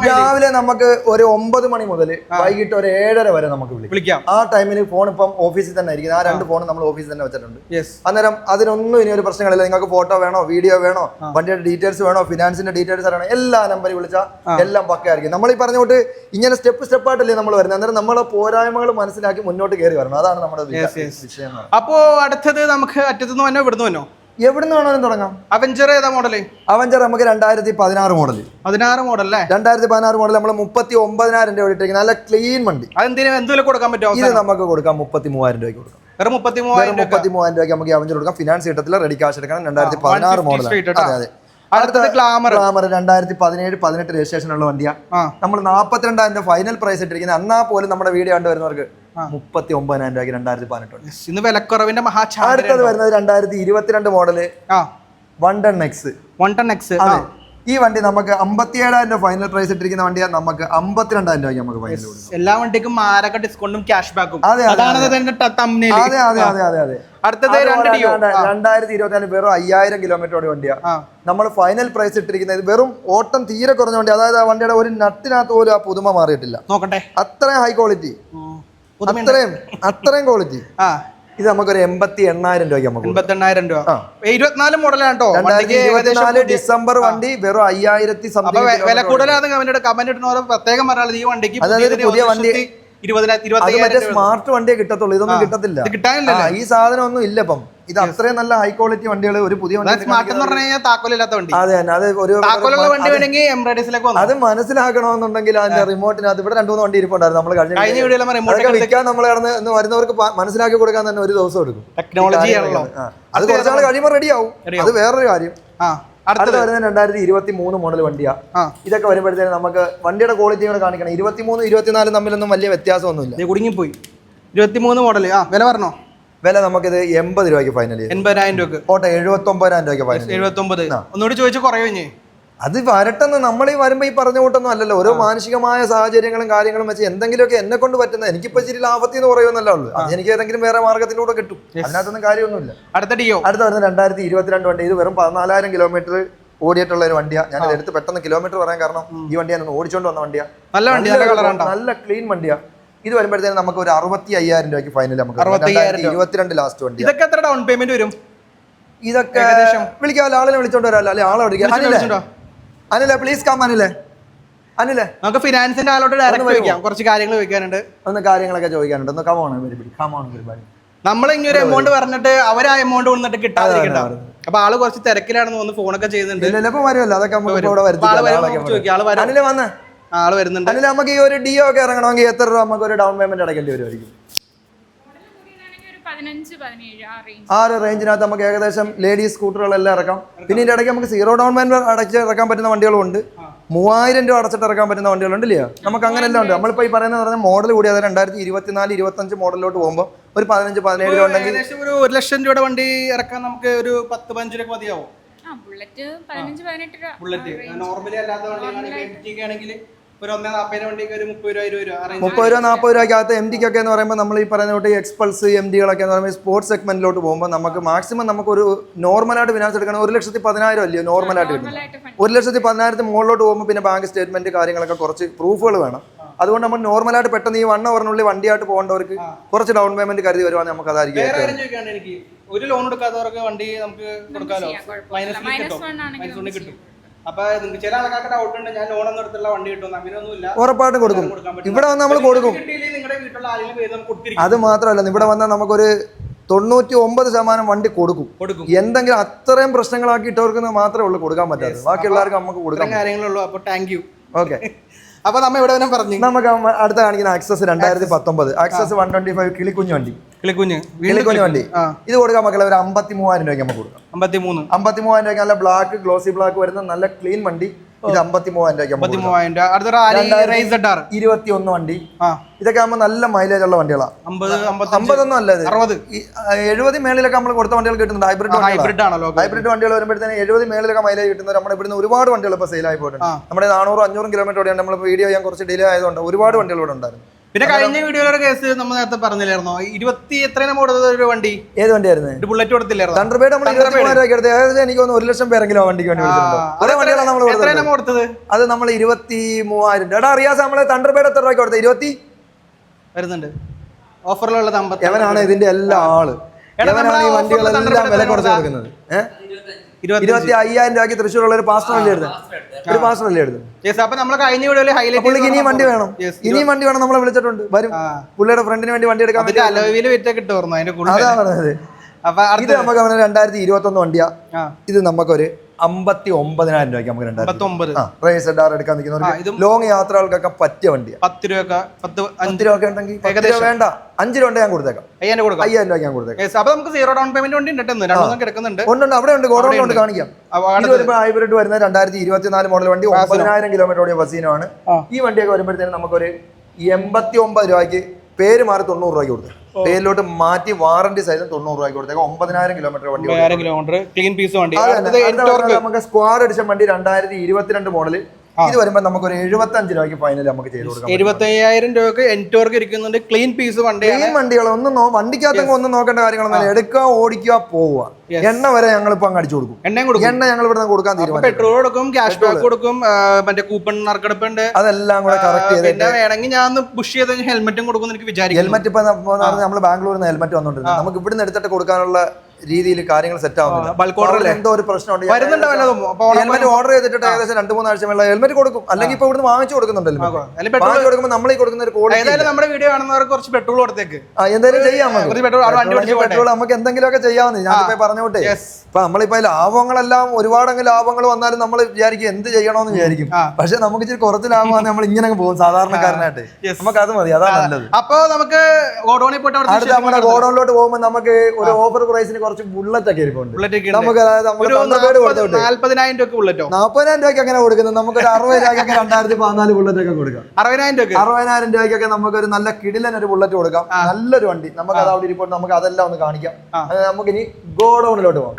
രാവിലെ നമുക്ക് ഒരു 9 മണി മുതൽ വൈകിട്ട് ഒരു 7:30 വരെ നമുക്ക് വിളിക്കാം. ആ ടൈമിൽ ഫോൺ ഇപ്പം ഓഫീസിൽ തന്നെ ആയിരിക്കും. ആ 2 ഫോൺ നമ്മൾ ഓഫീസിൽ തന്നെ വെച്ചിട്ടുണ്ട്. അന്നേരം അതിനൊന്നും ഇനി ഒരു പ്രശ്നങ്ങളില്ല. നിങ്ങൾക്ക് ഫോട്ടോ വേണോ, വീഡിയോ വേണോ, വണ്ടിയുടെ ഡീറ്റെയിൽസ് വേണോ, ഫിനാൻസിന്റെ ഡീറ്റെയിൽസ് വേണോ, എല്ലാ നമ്പറിൽ വിളിച്ചാൽ എല്ലാം പക്കായിരിക്കും. നമ്മൾ ഈ പറഞ്ഞുകൊണ്ട് ഇങ്ങനെ സ്റ്റെപ്പ് ആയിട്ടല്ലേ നമ്മൾ വരുന്നത്. അന്നേരം നമ്മളെ പോരായ്മകൾ മനസ്സിലാക്കി മുന്നോട്ട് കയറി വരണം. അതാണ് നമ്മുടെ വിഷയം. അപ്പോ അടുത്തത് നമുക്ക് അറ്റത്തുനിന്ന് വന്നോ ഇവിടുന്ന് വന്നോ? എവിടുന്ന് വേണമെങ്കിലും തുടങ്ങാം. അവഞ്ചർ ഏതാ മോഡല്? അവഞ്ചർ നമുക്ക് 2016 മോഡൽ. 16 മോഡൽ അല്ലേ? 2016 മോഡൽ നമ്മൾ 39,000 രൂപ ഇട്ടിരിക്കുന്നത്. നല്ല ക്ലീൻ വണ്ടി. എന്തെങ്കിലും കൊടുക്കാൻ പറ്റുമോ? ഇത് നമുക്ക് കൊടുക്കാം 33,000 രൂപയ്ക്ക് കൊടുക്കാം. 33,000 രൂപയ്ക്ക് നമുക്ക് അവഞ്ചർ കൊടുക്കാം. ഫിനാൻസ് കിട്ടത്തില്ല, റെഡി കാശ് എടുക്കണം. 2016 മോഡൽ. അതെ. അടുത്തത് ഗ്ലാമർ 2017-18 രജിസ്ട്രേഷൻ ഉള്ള വണ്ടിയാ. നമ്മൾ 42,000 ഫൈനൽ പ്രൈസ് ഇട്ടിരിക്കുന്നത്. എന്നാ പോലും നമ്മുടെ വീഡിയോ കണ്ടുവരുന്നവർക്ക് 39,000 രൂപയ്ക്ക് 2018. അടുത്തത് വരുന്നത് 2022 മോഡല് 110X. ഈ വണ്ടി നമുക്ക് 57,000 ഫൈനൽ പ്രൈസ് ഇട്ടിരിക്കുന്ന വണ്ടിയാ. നമുക്ക് 52,000 രൂപയ്ക്ക് നമുക്ക് ഫൈനൽ കൊടുക്കാം. എല്ലാ വണ്ടിക്കും മാരക ഡിസ്കൗണ്ടും ക്യാഷ് ബാക്കും. അതെ. അടുത്തത് 2024 വെറും 5,000 കിലോമീറ്റർ വണ്ടിയാ. നമ്മൾ ഫൈനൽ പ്രൈസ് ഇട്ടിരിക്കുന്നത് വെറും ഓട്ടം തീരെ കുറഞ്ഞ വണ്ടി. അതായത് ആ വണ്ടിയുടെ ഒരു നട്ടിനകത്ത് പോലും ആ പുതുമ മാറിയിട്ടില്ല. നോക്കട്ടെ, അത്രയും ഹൈ ക്വാളിറ്റി, അത്രയും ക്വാളിറ്റി. ഇത് നമുക്കൊരു 88,000 രൂപയ്ക്ക് നമുക്ക് 88,000 രൂപ. 24 മോഡലാണ് കേട്ടോ. 2024 ഡിസംബർ വണ്ടി വെറും 5,000 സംതിങ്. വില കൂടുതലാണ് കമന്റ് ഇടുന്ന പ്രത്യേകം പറഞ്ഞാൽ ഈ വണ്ടിക്ക് പുതിയ വണ്ടി 20,000 സ്മാർട്ട് വണ്ടിയെ കിട്ടത്തുള്ളൂ. ഇതൊന്നും കിട്ടത്തില്ല. ഈ സാധനം ഒന്നും ഇല്ല ഇപ്പം. ഇത് അത്രയും നല്ല ഹൈ ക്വാളിറ്റി വണ്ടികൾ. ഒരു പുതിയ വണ്ടി അത് മനസ്സിലാക്കണമെന്നുണ്ടെങ്കിൽ അതിന്റെ റിമോട്ടിനകത്ത് ഇവിടെ 2-3 വണ്ടി ഇരിപ്പുണ്ടായിരുന്നു. നമ്മൾ കഴിഞ്ഞ വിൽക്കാൻ നമ്മൾ കിടന്ന് വരുന്നവർക്ക് മനസ്സിലാക്കി കൊടുക്കാൻ തന്നെ ഒരു ദിവസം എടുക്കും. ടെക്നോളജി അത് കുറച്ചാൾ കഴിയുമ്പോൾ റെഡി ആവും. അത് വേറൊരു കാര്യം. അടുത്ത വരുന്നത് 2023 മോഡൽ വണ്ടിയാ. ഇതൊക്കെ വരുമ്പോഴത്തേക്കും നമുക്ക് വണ്ടിയുടെ ക്വാളിറ്റി കൂടെ കാണിക്കണം. 23 24 തമ്മിലൊന്നും വലിയ വ്യത്യാസമൊന്നുമില്ല. കുടുങ്ങിപ്പോയി. 23 മോഡൽ. വില പറഞ്ഞോ? വില നമുക്കിത് 80 രൂപയ്ക്ക് ഫൈനൽ ചെയ്യും. 80,000 രൂപ. ഓട്ടെ 79,000 രൂപയ്ക്ക് ഫൈനൽ. 79. ഒന്നുകൂടി ചോദിച്ചു കുറയോ? അത് വരട്ടെന്ന് നമ്മൾ ഈ വരുമ്പോൾ ഈ പറഞ്ഞ കൂട്ടൊന്നും അല്ലല്ലോ. ഓരോ മാനസികമായ സാഹചര്യങ്ങളും കാര്യങ്ങളും വെച്ച് എന്തെങ്കിലുമൊക്കെ എന്നെ കൊണ്ട് പറ്റുന്നത് എനിക്കിപ്പോ ഇച്ചിരി ലാഭത്തിൽ നിന്ന് പറയുമെന്നല്ലേ ഉള്ളൂ. അത് എനിക്ക് ഏതെങ്കിലും വേറെ മാർഗത്തിലൂടെ കിട്ടും. അതിനകത്തൊന്നും കാര്യമൊന്നുമില്ല. അടുത്ത വരുന്നത് 2022 വണ്ടി. ഇത് വെറും 14,000 കിലോമീറ്റർ ഓടിയിട്ടുള്ള ഒരു വണ്ടിയാണ്. ഞാൻ എടുത്ത് പെട്ടെന്ന് കിലോമീറ്റർ പറയാൻ കാരണം ഈ വണ്ടി ഞാൻ ഓടിച്ചോണ്ട് വന്ന വണ്ടിയാ. നല്ല ക്ലീൻ വണ്ടിയാ. ഇത് വരുമ്പോഴത്തേക്കും നമുക്ക് ഒരു 65,000 രൂപയ്ക്ക് ഫൈനൽ. നമുക്ക് 22 ലാസ്റ്റ് വണ്ടി. ഇതൊക്കെ എത്ര ഡൗൺ പേയ്മെന്റ് വരും? ഇതൊക്കെ വിളിക്കാമല്ലോ, ആളിനെ വിളിച്ചോണ്ട് വരാമല്ലോ. അല്ലെ ആളെ വിളിക്കാം. അനിലെ പ്ലീസ് കം. അനിലെ നമുക്ക് ഫിനാൻസിന്റെ ആളോട് ഡയറക്റ്റ് ചോദിക്കാം. കുറച്ച് കാര്യങ്ങൾ ചോദിക്കാനുണ്ട്. കാര്യങ്ങളൊക്കെ ചോദിക്കാനുണ്ട്. ഒന്ന് കമോൺ. നമ്മൾ ഇങ്ങനെ ഒരു എമൗണ്ട് പറഞ്ഞിട്ട് അവർ ആ എമൗണ്ട് വന്നിട്ട് കിട്ടാതിരിക്കണ്ട. അപ്പൊ ആള് കുറച്ച് തിരക്കിലാണെന്ന് തോന്നുന്നു. ഫോണൊക്കെ ചെയ്യുന്നുണ്ട്. ആള് വരുന്നുണ്ട്. അനിലെ നമുക്ക് ഈ ഒരു ഡിയോ ഒക്കെ ഇറങ്ങണമെങ്കിൽ എത്ര രൂപ നമുക്ക് ഒരു ഡൗൺ പേയ്മെന്റ് അടയ്ക്കേണ്ടി വരുമായിരിക്കും? ആ ഒരു റേഞ്ചിനകത്ത് നമുക്ക് ഏകദേശം ലേഡീസ് സ്കൂട്ടറുകളെല്ലാം ഇറക്കാം. പിന്നെ ഇതിന്റെ ഇടയ്ക്ക് നമുക്ക് 0 ഡൗൺ പേയ്മെന്റ് അടച്ച് ഇറക്കാൻ പറ്റുന്ന വണ്ടികളുണ്ട്. 3000 രൂപ അടച്ചിട്ട് ഇറക്കാൻ പറ്റുന്ന വണ്ടികളുണ്ട്. ഇല്ലയോ? നമുക്ക് അങ്ങനെ എല്ലാം ഉണ്ട്. നമ്മളിപ്പോൾ ഈ പറയുന്നത് പറഞ്ഞാൽ മോഡൽ കൂടി അത് 2024 25 മോഡലിലോട്ട് പോകുമ്പോൾ ഒരു 15-17 രൂപ ഉണ്ടെങ്കിൽ ഒരു 1 ലക്ഷം രൂപയുടെ വണ്ടി ഇറക്കാൻ നമുക്ക് ഒരു 10-15 രൂപ മതിയാവും. ബുള്ളറ്റ് നോർമലി അല്ലാത്ത വണ്ടിയാണെങ്കിൽ ഒരു 140 വണ്ടിക്ക് ഒരു 30 രൂപ 40 രൂപയ്ക്കകത്ത് എം ഡിക്കൊക്കെ എന്ന് പറയുമ്പോൾ നമ്മൾ ഈ പറയുന്ന തൊട്ട് എക്സ്പൾസ് എം ഡികളൊക്കെ എന്ന് പറയുമ്പോൾ സ്പോർട്സ് സെഗ്മെന്റിലോട്ട് പോകുമ്പോൾ നമുക്ക് മാക്സിമം നമുക്കൊരു നോർമലായിട്ട് ഫിനാൻസ് എടുക്കണം. 1,10,000 അല്ലയോ നോർമലായിട്ട് കിട്ടും. 1,10,000 മുകളിലോട്ട് പോകുമ്പോൾ പിന്നെ ബാങ്ക് സ്റ്റേറ്റ്മെന്റ് കാര്യങ്ങളൊക്കെ കുറച്ച് പ്രൂഫുകൾ വേണം. അതുകൊണ്ട് നമ്മൾ നോർമലായിട്ട് പെട്ടെന്ന് ഈ 1 അവറിനുള്ളിൽ വണ്ടിയായിട്ട് പോകേണ്ടവർക്ക് കുറച്ച് ഡൗൺ പേയ്മെന്റ് കരുതി വരുവാണെങ്കിൽ നമുക്ക് അതായിരിക്കും. ഒരു ലോൺ എടുക്കാത്തവർക്ക് വണ്ടി നമുക്ക് കൊടുക്കാമല്ലോ. മൈനസ് കിട്ടും. അപ്പൊ ചില ആൾക്കാർക്ക് ഡൗട്ട് ഉണ്ട്, ഞാൻ ലോൺ ഒന്നും എടുത്തുള്ള വണ്ടി കിട്ടും. അങ്ങനെയൊന്നുമില്ല, ഉറപ്പായിട്ടും കൊടുക്കും. ഇവിടെ വന്ന് നമ്മൾ കൊടുക്കും. നിങ്ങളുടെ വീട്ടിലുള്ള ആരെങ്കിലും പേര് നമുക്ക് കൊടുത്തിരിക്കും. അത് മാത്രമല്ല, ഇവിടെ വന്നാൽ നമുക്കൊരു 99% വണ്ടി കൊടുക്കും. എന്തെങ്കിലും അത്രയും പ്രശ്നങ്ങളാക്കി ഇട്ടവർക്ക് മാത്രമേ ഉള്ളൂ കൊടുക്കാൻ പറ്റാതെ. ബാക്കിയുള്ളവർക്ക് നമുക്ക് കൊടുക്കാൻ കാര്യങ്ങളുള്ളൂ. അപ്പൊ താങ്ക് യു. ഓക്കെ. അപ്പൊ നമ്മ ഇവിടെ പറഞ്ഞു നമുക്ക് അടുത്ത കാണിക്കുന്ന ആക്സസ് 2019 ആക്സസ് 125 കിളിക്കുഞ്ഞു വണ്ടി. കിളിക്കുഞ്ഞു വണ്ടി ഇത് കൊടുക്കാൻ മക്കളെ ഒരു 53,000 രൂപയ്ക്ക് നമുക്ക് കൊടുക്കാം. 53,000 രൂപയ്ക്ക് നല്ല ബ്ലാക്ക് ഗ്ലോസി ബ്ലാക്ക് വരുന്ന നല്ല ക്ലീൻ വണ്ടി. ഇത് 53,000 രൂപയ്ക്ക് 21 വണ്ടി. ഇതൊക്കെ ആകുമ്പോൾ നല്ല മൈലേജ് ഉള്ള വണ്ടികളാണ്. 50 അല്ല, 70 മേളിലൊക്കെ നമ്മൾ കൊടുത്ത വണ്ടികൾ കിട്ടുന്നുണ്ട്. ഹൈബ്രിഡ് വണ്ടികൾ വരുമ്പോഴത്തേന് 70 മേളിലൊക്കെ മൈലേജ് കിട്ടുന്നത്. നമ്മുടെ ഇവിടുന്ന് ഒരുപാട് വണ്ടികൾ ഇപ്പോൾ സെയിൽ ആയി പോയിട്ടുണ്ട്. നമ്മുടെ 400-500 കിലോമീറ്റർ ഓടിയാണ്. നമ്മൾ വീഡിയോ ചെയ്യാൻ കുറച്ച് ഡിലേ ആയതുകൊണ്ട് ഒരുപാട് വണ്ടികൾ ഇവിടെ ഉണ്ടായിരുന്നു. പിന്നെ കഴിഞ്ഞ വീഡിയോയുടെ കേസ് നമ്മൾ നേരത്തെ പറഞ്ഞില്ലായിരുന്നോ? 20 എത്രയാണ് കൊടുത്തത് ഒരു വണ്ടി? ഏത് വണ്ടിയായിരുന്നു? ബുള്ളറ്റ് കൊടുത്തില്ലായിരുന്നു. തണ്ടർബേർഡ് നമ്മൾ 23,000 രൂപയ്ക്ക് എടുത്തത്. ഏകദേശം എനിക്ക് തോന്നുന്നു 1 ലക്ഷം പേരെങ്കിലും വണ്ടിക്ക് വേണ്ടി അതേ വണ്ടികളാണ് നമ്മൾ കൊടുത്തത്. അത് നമ്മൾ 23,000 രൂപ. എടാ അറിയാതെ നമ്മള് തണ്ടർബേർഡ് എത്ര രൂപയ്ക്ക് കൊടുത്തത്? 20 വരുന്നുണ്ട് ഓഫറിലുള്ളത്. എവനാണ് ഇതിന്റെ എല്ലാ ആള്? എവനാണ് ഈ വണ്ടികളെല്ലാം വില കുറച്ച് കൊടുക്കുന്നത്? 25,000 രൂപയ്ക്ക് തൃശ്ശൂരുള്ള ഒരു പാസ്റ്ററല്ലേ എടുത്തത്? അപ്പൊ നമ്മൾ കഴിഞ്ഞ വീഡിയോയിൽ ഹൈലൈറ്റ് പുള്ളിക്ക് ഇനിയും വണ്ടി വേണം, നമ്മളെ വിളിച്ചിട്ടുണ്ട്. വരും പുള്ളിയുടെ ഫ്രണ്ടിന് വേണ്ടി വണ്ടി എടുക്കാൻ പറ്റും. അതാണ്. ഇത് നമുക്ക് 2021 വണ്ടിയാ. ഇത് നമുക്കൊരു 59,000 രൂപയ്ക്ക് നമുക്ക് 2019 എടുക്കാൻ നിൽക്കുന്നവർക്ക് ലോങ് യാത്രകൾക്കൊക്കെ പറ്റിയ വണ്ടിയാണ്. 10 രൂപ ഉണ്ടെങ്കിൽ വേണ്ട 5 രൂപ ഞാൻ കൊടുത്തേക്കാം. 5,000 രൂപ ഞാൻ കൊടുത്തേക്കാം. അപ്പൊ നമുക്ക് 0 ഡൗൺ പേയ്മെന്റ് ഉണ്ട്. അവിടെ ഉണ്ട്, ഗോഡൗണിലുണ്ട്, കാണിക്കാം. ഇത് വരുമ്പോൾ ഹൈബ്രിഡ് വരുന്ന 2024 മോഡൽ വണ്ടി. 9,000 കിലോമീറ്റർ ഓടിയ ബസീനാണ്. ഈ വണ്ടിയൊക്കെ വരുമ്പോഴത്തേനും നമുക്കൊരു 89 രൂപയ്ക്ക് പേര് മാറി 90 രൂപയ്ക്ക് കൊടുത്തു. പേരിലോട്ട് മാറ്റി വാറന്റി സൈസും 90 രൂപയ്ക്ക് കൊടുത്തേക്കാം. 9,000 കിലോമീറ്റർ വണ്ടി. നമുക്ക് സ്ക്വാർ എഡിഷൻ വണ്ടി 2022 മോഡല്. ഇത് വരുമ്പോൾ നമുക്കൊരു 75 രൂപയ്ക്ക് ഫൈനൽ നമുക്ക് ചെയ്ത് കൊടുക്കാം. 75,000 രൂപയ്ക്ക് എൻടോർക്ക് ഇരിക്കുന്നുണ്ട്. ക്ലീൻ പീസ് വണ്ടി. ക്ലീൻ വണ്ടികൾ വണ്ടിക്കകത്തൊക്കെ ഒന്നും നോക്കേണ്ട കാര്യങ്ങളൊന്നും. എടുക്കുക, ഓടിക്കുക, പോവുക. എണ്ണ വരെ ഞങ്ങൾ ഇപ്പൊ അങ്ങ് അടിച്ചു കൊടുക്കും. എണ്ണ ഞങ്ങൾ ഇവിടെ കൊടുക്കാൻ തീരുമാനിച്ചു. പെട്രോൾ കൊടുക്കും, ക്യാഷ് ബാക്ക് കൊടുക്കും, മറ്റേ കൂപ്പൺ നറുക്കെടുപ്പുണ്ട്. അതെല്ലാം കൂടെ കറക്റ്റ് ചെയ്ത് പിന്നെ വേണമെങ്കിൽ ഞാൻ പുഷ് ചെയ്ത് ഹെൽമെറ്റും കൊടുക്കും എനിക്ക് വിചാരിക്കും. ഹെൽമെറ്റ് ഇപ്പൊ നമ്മൾ ബാംഗ്ലൂരിൽ നിന്ന് ഹെൽമെറ്റ് വന്നോണ്ടിരുന്നത്. നമുക്ക് ഇവിടുന്ന് എടുത്തിട്ട് കൊടുക്കാനുള്ള രീതിയിൽ കാര്യങ്ങൾ സെറ്റ് ആവുന്നില്ല. എന്തോ ഒരു പ്രശ്നമുണ്ട്. ഹെൽമെറ്റ് ഓർഡർ ചെയ്തിട്ട് ഏകദേശം 2-3 ആഴ്ച വേണ്ട ഹെൽമെറ്റ് കൊടുക്കും. അല്ലെങ്കിൽ ഇപ്പൊ ഇവിടുന്ന് വാങ്ങിച്ചു കൊടുക്കുന്നുണ്ടല്ലോ. വാങ്ങിച്ചു കൊടുക്കുമ്പോൾ നമ്മൾ ഈ കൊടുക്കുന്ന ഒരു ക്വാളിറ്റി. നമ്മുടെ വീഡിയോ കാണുന്നവർക്ക് കുറച്ച് പെട്രോൾ കൊടുത്തേക്ക് എന്തായാലും ചെയ്യാം. പെട്രോൾ നമുക്ക് എന്തെങ്കിലുമൊക്കെ ചെയ്യാവുന്ന. ഞാനിപ്പോ പറഞ്ഞോട്ടെ, ഇപ്പൊ നമ്മളിപ്പോ ലാഭങ്ങളെല്ലാം ഒരുപാടെങ്കിലും ലാഭങ്ങൾ വന്നാലും നമ്മൾ വിചാരിക്കും എന്ത് ചെയ്യണമെന്ന് വിചാരിക്കും. പക്ഷെ നമുക്ക് ഇച്ചിരി കുറച്ച് ലാഭമാണ് നമ്മൾ ഇങ്ങനെ പോകും സാധാരണക്കാരനായിട്ട്. നമുക്ക് അത് മതി, അതാണ് നല്ലത്. അപ്പൊ നമുക്ക് അടുത്ത നമ്മുടെ ഗോഡൌണിലോട്ട് പോകുമ്പോൾ നമുക്ക് ഒരു ഓഫർ പ്രൈസിന് കുറച്ച് ബുള്ളറ്റ് ഒക്കെ ഇരിപ്പുണ്ട്. ബുള്ളറ്റ് നമുക്ക് അതായത് ഒരു 40,000 രൂപ ബുള്ളറ്റോ 40,000 രൂപയ്ക്ക് അങ്ങനെ കൊടുക്കുന്നത്. നമുക്കൊരു 60 രൂപയ്ക്കൊക്കെ 2014 ബുള്ളറ്റ് ഒക്കെ കൊടുക്കാം. 60,000 രൂപയ്ക്കൊക്കെ നമുക്കൊരു നല്ല കിടിലൻ ഒരു ബുള്ളറ്റ് കൊടുക്കാം. നല്ലൊരു വണ്ടി. നമുക്ക് അത് അവിടെ ഇരിപ്പുണ്ട്. നമുക്ക് അതെല്ലാം ഒന്ന് കാണിക്കാം. നമുക്ക് ഇനി ഗോഡൌണിലോട്ട് പോകാം.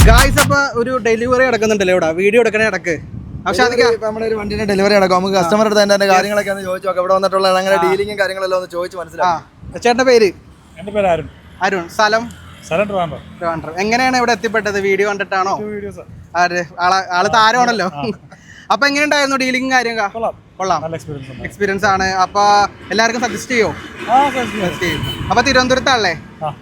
ഗായ്സ്, അപ്പൊ ഒരു ഡെലിവറി നടക്കുന്നുണ്ടല്ലോ ഇവിടെ, വീഡിയോ എടുക്കണേ ഇടക്ക്. പക്ഷെ നമ്മുടെ ഒരു വണ്ടിയുടെ ഡെലിവറി നടക്കും. നമുക്ക് കസ്റ്റമറുടെ തന്നെ കാര്യങ്ങളൊക്കെ ഒന്ന് ചോദിച്ചു നോക്കാം. ഇവിടെ വന്നിട്ടുള്ള അങ്ങനെ ഡീലിംഗും കാര്യങ്ങളെല്ലാം ഒന്ന് ചോദിച്ച് മനസ്സിലാക്കാം. ചേട്ടന്റെ പേര്? എന്റെ പേര് അരുൺ. അരുൺ. സ്ഥലം? ട്രിവാൻഡ്രം. എങ്ങനെയാണ് ഇവിടെ എത്തിപ്പെട്ടത്? വീഡിയോ കണ്ടിട്ടാണോ? ആള് താരമാണല്ലോ. അപ്പൊ എങ്ങനെയുണ്ടായിരുന്നു ഡീലിംഗും കാര്യങ്ങളൊക്കെ? കൊള്ളാം, എക്സ്പീരിയൻസ് ആണ്. അപ്പൊ എല്ലാവർക്കും സജസ്റ്റ് ചെയ്യോ? അപ്പൊ തിരുവനന്തപുരത്താണല്ലേ?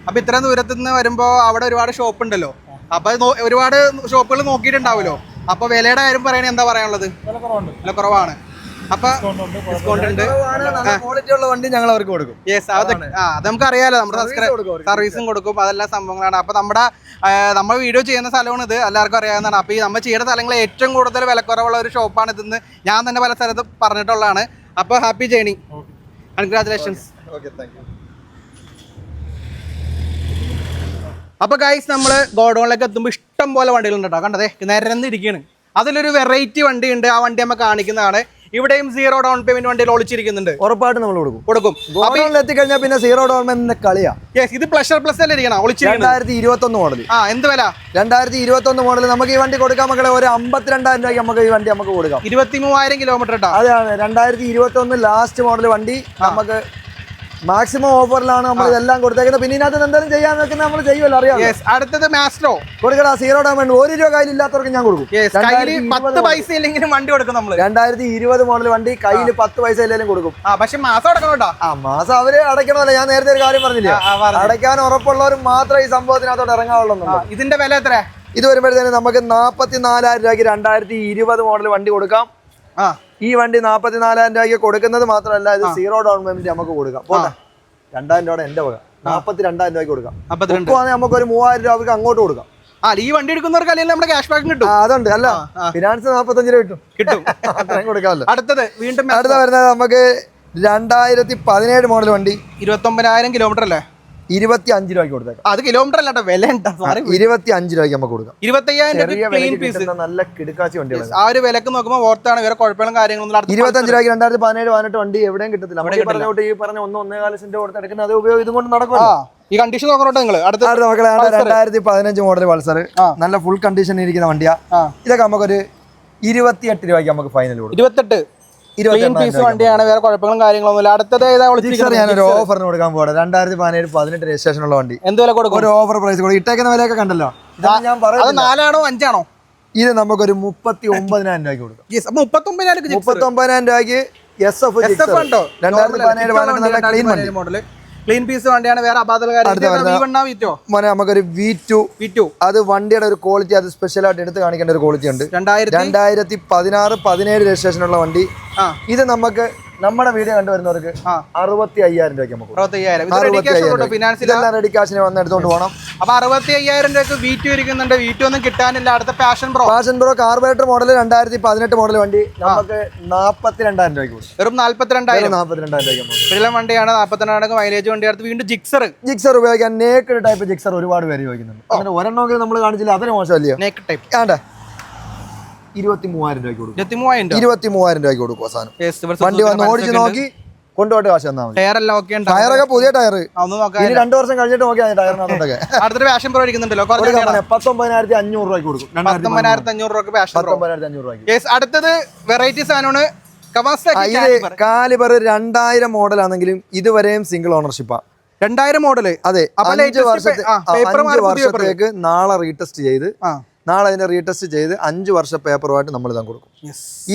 അപ്പൊ ഇത്രയും ദൂരത്ത് നിന്ന് വരുമ്പോ അവിടെ ഒരുപാട് ഷോപ്പ് ഉണ്ടല്ലോ. അപ്പൊ ഒരുപാട് ഷോപ്പുകൾ നോക്കിയിട്ടുണ്ടാവുമല്ലോ. അപ്പൊ വിലയുടെ കാര്യം പറയണേ എന്താ പറയാനുള്ളത്? വില കുറവാണ്. അപ്പൊ ഡിസ്കൗണ്ട് ഉണ്ട്. ക്വാളിറ്റി ഉള്ള വണ്ടി ഞങ്ങൾ അവർക്ക് കൊടുക്കും. യെസ്, അത് നമുക്ക് അറിയാലോ. നമ്മുടെ സർവീസും കൊടുക്കും. അതെല്ലാം സംഭവങ്ങളാണ്. അപ്പൊ നമ്മൾ വീഡിയോ ചെയ്യുന്ന സ്ഥലമാണ് ഇത്, എല്ലാവർക്കും അറിയാവുന്നതാണ്. അപ്പൊ ഈ നമ്മൾ ചെയ്യുന്ന സ്ഥലങ്ങളിൽ ഏറ്റവും കൂടുതൽ വിലക്കുറവുള്ള ഒരു ഷോപ്പാണ് ഇതെന്ന് ഞാൻ തന്നെ പല സ്ഥലത്ത് പറഞ്ഞിട്ടുള്ളതാണ്. അപ്പൊ ഹാപ്പി ജേണി, കൺഗ്രാറ്റുലേഷൻസ്. അപ്പൊ ഗൈസ്, നമ്മള് ഗോഡൌണിലേക്ക് എത്തുമ്പോൾ ഇഷ്ടം പോലെ വണ്ടികളുണ്ട് കേട്ടോ. കണ്ടതേ നിരന്നിരിക്കുകയാണ്. അതിലൊരു വെറൈറ്റി വണ്ടി ഉണ്ട്. ആ വണ്ടി നമ്മൾ കാണിക്കുന്നതാണ്. ഇവിടെയും 0 ഡൗൺ പേയ്മെന്റ് വണ്ടിയിൽ ഒളിച്ചിരിക്കുന്നുണ്ട്. ഉറപ്പായിട്ട് നമ്മൾ കൊടുക്കും. ഗോഡൌണിൽ എത്തിക്കഴിഞ്ഞാൽ പിന്നെ 0 ഡൗൺ പേയ്മെന്റ് കളിയാ. ഇത് പ്ലഷർ പ്ലസ് അല്ലേ ഇരിക്കണം? 2021 മോഡൽ. എന്ത് വില? 2021 മോഡൽ. നമുക്ക് ഈ വണ്ടി കൊടുക്കാൻ മക്കളെ ഒരു 52,000 രൂപയ്ക്ക് നമുക്ക് ഈ വണ്ടി നമുക്ക് കൊടുക്കാം. 23,000 കിലോമീറ്റർ. അതാണ് 2021 ലാസ്റ്റ് മോഡൽ വണ്ടി. നമുക്ക് മാക്സിമം ഓഫറിലാണ് നമ്മൾ ഇതെല്ലാം കൊടുത്തേക്കുന്നത്. പിന്നെ ഇതിനകത്ത് എന്തെങ്കിലും ചെയ്യാൻ വെക്കുന്നത് നമ്മൾ ചെയ്യുമല്ലോ, അറിയാം. അടുത്തത് മാസ്ട്രോ കൊടുക്കടാ. 0 ഡൗൺ പേയ്മെന്റ് 1 രൂപ കയ്യിലില്ലാത്തവർക്ക് ഞാൻ കൊടുക്കും. 10 പൈസ ഇല്ലെങ്കിലും വണ്ടി കൊടുക്കും നമ്മൾ. 2020 മോഡൽ വണ്ടി കയ്യിൽ 10 പൈസ ഇല്ലെങ്കിലും കൊടുക്കും. പക്ഷെ മാസം അടക്കണം കേട്ടോ. മാസം അവര് അടയ്ക്കണമല്ലോ. ഞാൻ നേരത്തെ ഒരു കാര്യം പറഞ്ഞില്ലേ, അടയ്ക്കാൻ ഉറപ്പുള്ളവർ മാത്രമേ ഈ സംഭവത്തിനകത്തോട്ട് ഇറങ്ങാവുള്ളൂ. ഇതിന്റെ വില എത്ര? ഇത് വരുമ്പോഴത്തേന് നമുക്ക് 44,000 രൂപയ്ക്ക് 2020 മോഡൽ വണ്ടി കൊടുക്കാം. ഈ വണ്ടി 44,000 രൂപയ്ക്ക് കൊടുക്കുന്നത് മാത്രമല്ല, ഇത് 0 ഡൗൺ പേയ്മെന്റ് നമുക്ക് കൊടുക്കാം. പോട്ടെ, 2,000 രൂപ എന്റെ വക, 42,000 രൂപയ്ക്ക് കൊടുക്കാം. നമുക്ക് ഒരു 3,000 രൂപയ്ക്ക് അങ്ങോട്ട് കൊടുക്കാം. ഈ വണ്ടി എടുക്കുന്നവർക്ക് അല്ലെങ്കിൽ നമ്മുടെ ക്യാഷ് ബാക്ക് കിട്ടും. അതുണ്ട്. അല്ല, ഫിനാൻസ് 45 രൂപ കിട്ടും. അത്രയും കൊടുക്കാമല്ലോ. അടുത്തത് വീണ്ടും അടുത്ത വരുന്നത് നമുക്ക് 2017 മോഡൽ വണ്ടി. 29,000 കിലോമീറ്റർ അല്ലേ? 25 രൂപയ്ക്ക് കൊടുത്തേക്കാം. അത് കിലോമീറ്റർ അല്ലാട്ടോ, വില 25 രൂപയ്ക്ക് നമുക്ക് കൊടുക്കാം. 25,000 നല്ല കിടക്കാച്ചി വണ്ടികൾ. ആ ഒരു വിലക്ക് നോക്കുമ്പോൾ ഓർത്താണ്, വേറെ കുഴപ്പങ്ങളും കാര്യങ്ങളൊന്നും. 25 രൂപയ്ക്ക് 2017-18 വണ്ടി എവിടെയും കിട്ടത്തില്ല. പറഞ്ഞോട്ട് ഈ പറഞ്ഞ 1-1.25 സെന്റ് കൊടുത്ത് എടുക്കുന്ന അത് ഉപയോഗം ഇതുകൊണ്ട് നടക്കും. ഈ കണ്ടീഷൻ നോക്കണോട്ടോ നിങ്ങൾ. അടുത്ത മക്കളെ 2015 മോഡൽ പൾസർ, നല്ല ഫുൾ കണ്ടീഷൻ ഇരിക്കുന്ന വണ്ടിയാ. ഇതൊക്കെ നമുക്കൊരു 28 രൂപയ്ക്ക് നമുക്ക് ഫൈനൽ കൊടുക്കും. 28 വണ്ടിയാണ്, വേറെ കുഴപ്പങ്ങളും കാര്യങ്ങളൊന്നുമില്ല. അടുത്തത് ഞാനൊരു ഓഫറിന് കൊടുക്കാൻ പോകണം. 2017-18 രജിസ്ട്രേഷൻ ഉള്ള വണ്ടി. എന്ത് വില കൊടുക്കും? ഒരു ഓഫർ പ്രൈസ് കൊടുക്കും. ഇട്ടേക്കുന്ന വിലയൊക്കെ കണ്ടല്ലോ. ഞാൻ പറയുന്നത് 4 ആണോ 5 ആണോ? ഇത് നമുക്കൊരു 39,000 രൂപയ്ക്ക് കൊടുക്കും. 39,000 രൂപയ്ക്ക് SF 2017 ക്ലീൻ വണ്ടി. ക്ലീൻ പീസ് വണ്ടിയാണ്, വേറെ നമുക്കൊരു V2. അത് വണ്ടിയുടെ ഒരു ക്വാളിറ്റി, അത് സ്പെഷ്യൽ ആയിട്ട് എടുത്ത് കാണിക്കേണ്ട ഒരു ക്വാളിറ്റി ഉണ്ട്. 2016-17 രജിസ്ട്രേഷൻ ഉള്ള വണ്ടി. ഇത് നമുക്ക് നമ്മുടെ വീഡിയോ കണ്ടുവരുന്നവർക്ക് 65,000 രൂപയ്ക്ക് നമുക്ക് 65,000 റെഡി കാശിന് വന്ന് എടുത്തോണ്ട് പോകണം. അപ്പൊ 65,000 രൂപയ്ക്ക് V2 ഇരിക്കുന്നുണ്ട്. V2 ഒന്നും കിട്ടാനില്ല. അടുത്ത passion pro carburettor model 2018 model വണ്ടി നമുക്ക് 42,000 രൂപയ്ക്ക് കൊടുക്കും. വെറും 42,000 രൂപയ്ക്ക് വണ്ടിയാണ്. 42 മൈലേജ് വണ്ടി. അടുത്ത് വീണ്ടും ജിക്സർ ഉപയോഗിക്കാൻ നേക്കഡ് ടൈപ്പ് ജിക്സർ ഒരുപാട് പേര് ചോദിക്കുന്നുണ്ട്. അങ്ങനെ ഒരെണ്ണമെങ്കിലും നമ്മൾ കാണിച്ചില്ല, അതിന് മോശമല്ലയോ? നേക്കഡ് ടൈപ്പ് 23,000 രൂപയ്ക്ക് കൊടുക്കും. 23,000 രൂപയ്ക്ക് കൊടുക്കും. അവസാനം വണ്ടി വന്ന് ഓടിച്ച് നോക്കി കൊണ്ടുപോയിട്ട് കാശ് തന്നാൽ മതി. ടയറൊക്കെ പുതിയ ടയർ. 2 വർഷം കഴിഞ്ഞിട്ട് നോക്കിയാൽ ടയറിനകത്തൊക്കെ. അടുത്തൊരു പാഷൻ പ്രോ ഇരിക്കുന്നുണ്ടല്ലോ, 19,500 രൂപയ്ക്ക് കൊടുക്കും. 19,500 രൂപയ്ക്ക് പാഷൻ പ്രോ. 19,500 രൂപയ്ക്ക്. അടുത്തത് വെറൈറ്റി സാധനമാണ് കാലിബർ. 2000 മോഡൽ ആണെങ്കിലും ഇതുവരെയും സിംഗിൾ ഓണർഷിപ്പാണ്. 2000 മോഡല്. അതെ, 5 വർഷത്തേക്ക് നാളെ റീടെസ്റ്റ് ചെയ്ത് അതിനെ റീടെസ്റ്റ് ചെയ്ത് 5 വർഷ പേപ്പറുമായിട്ട് നമ്മൾ ഇതാ കൊടുക്കും.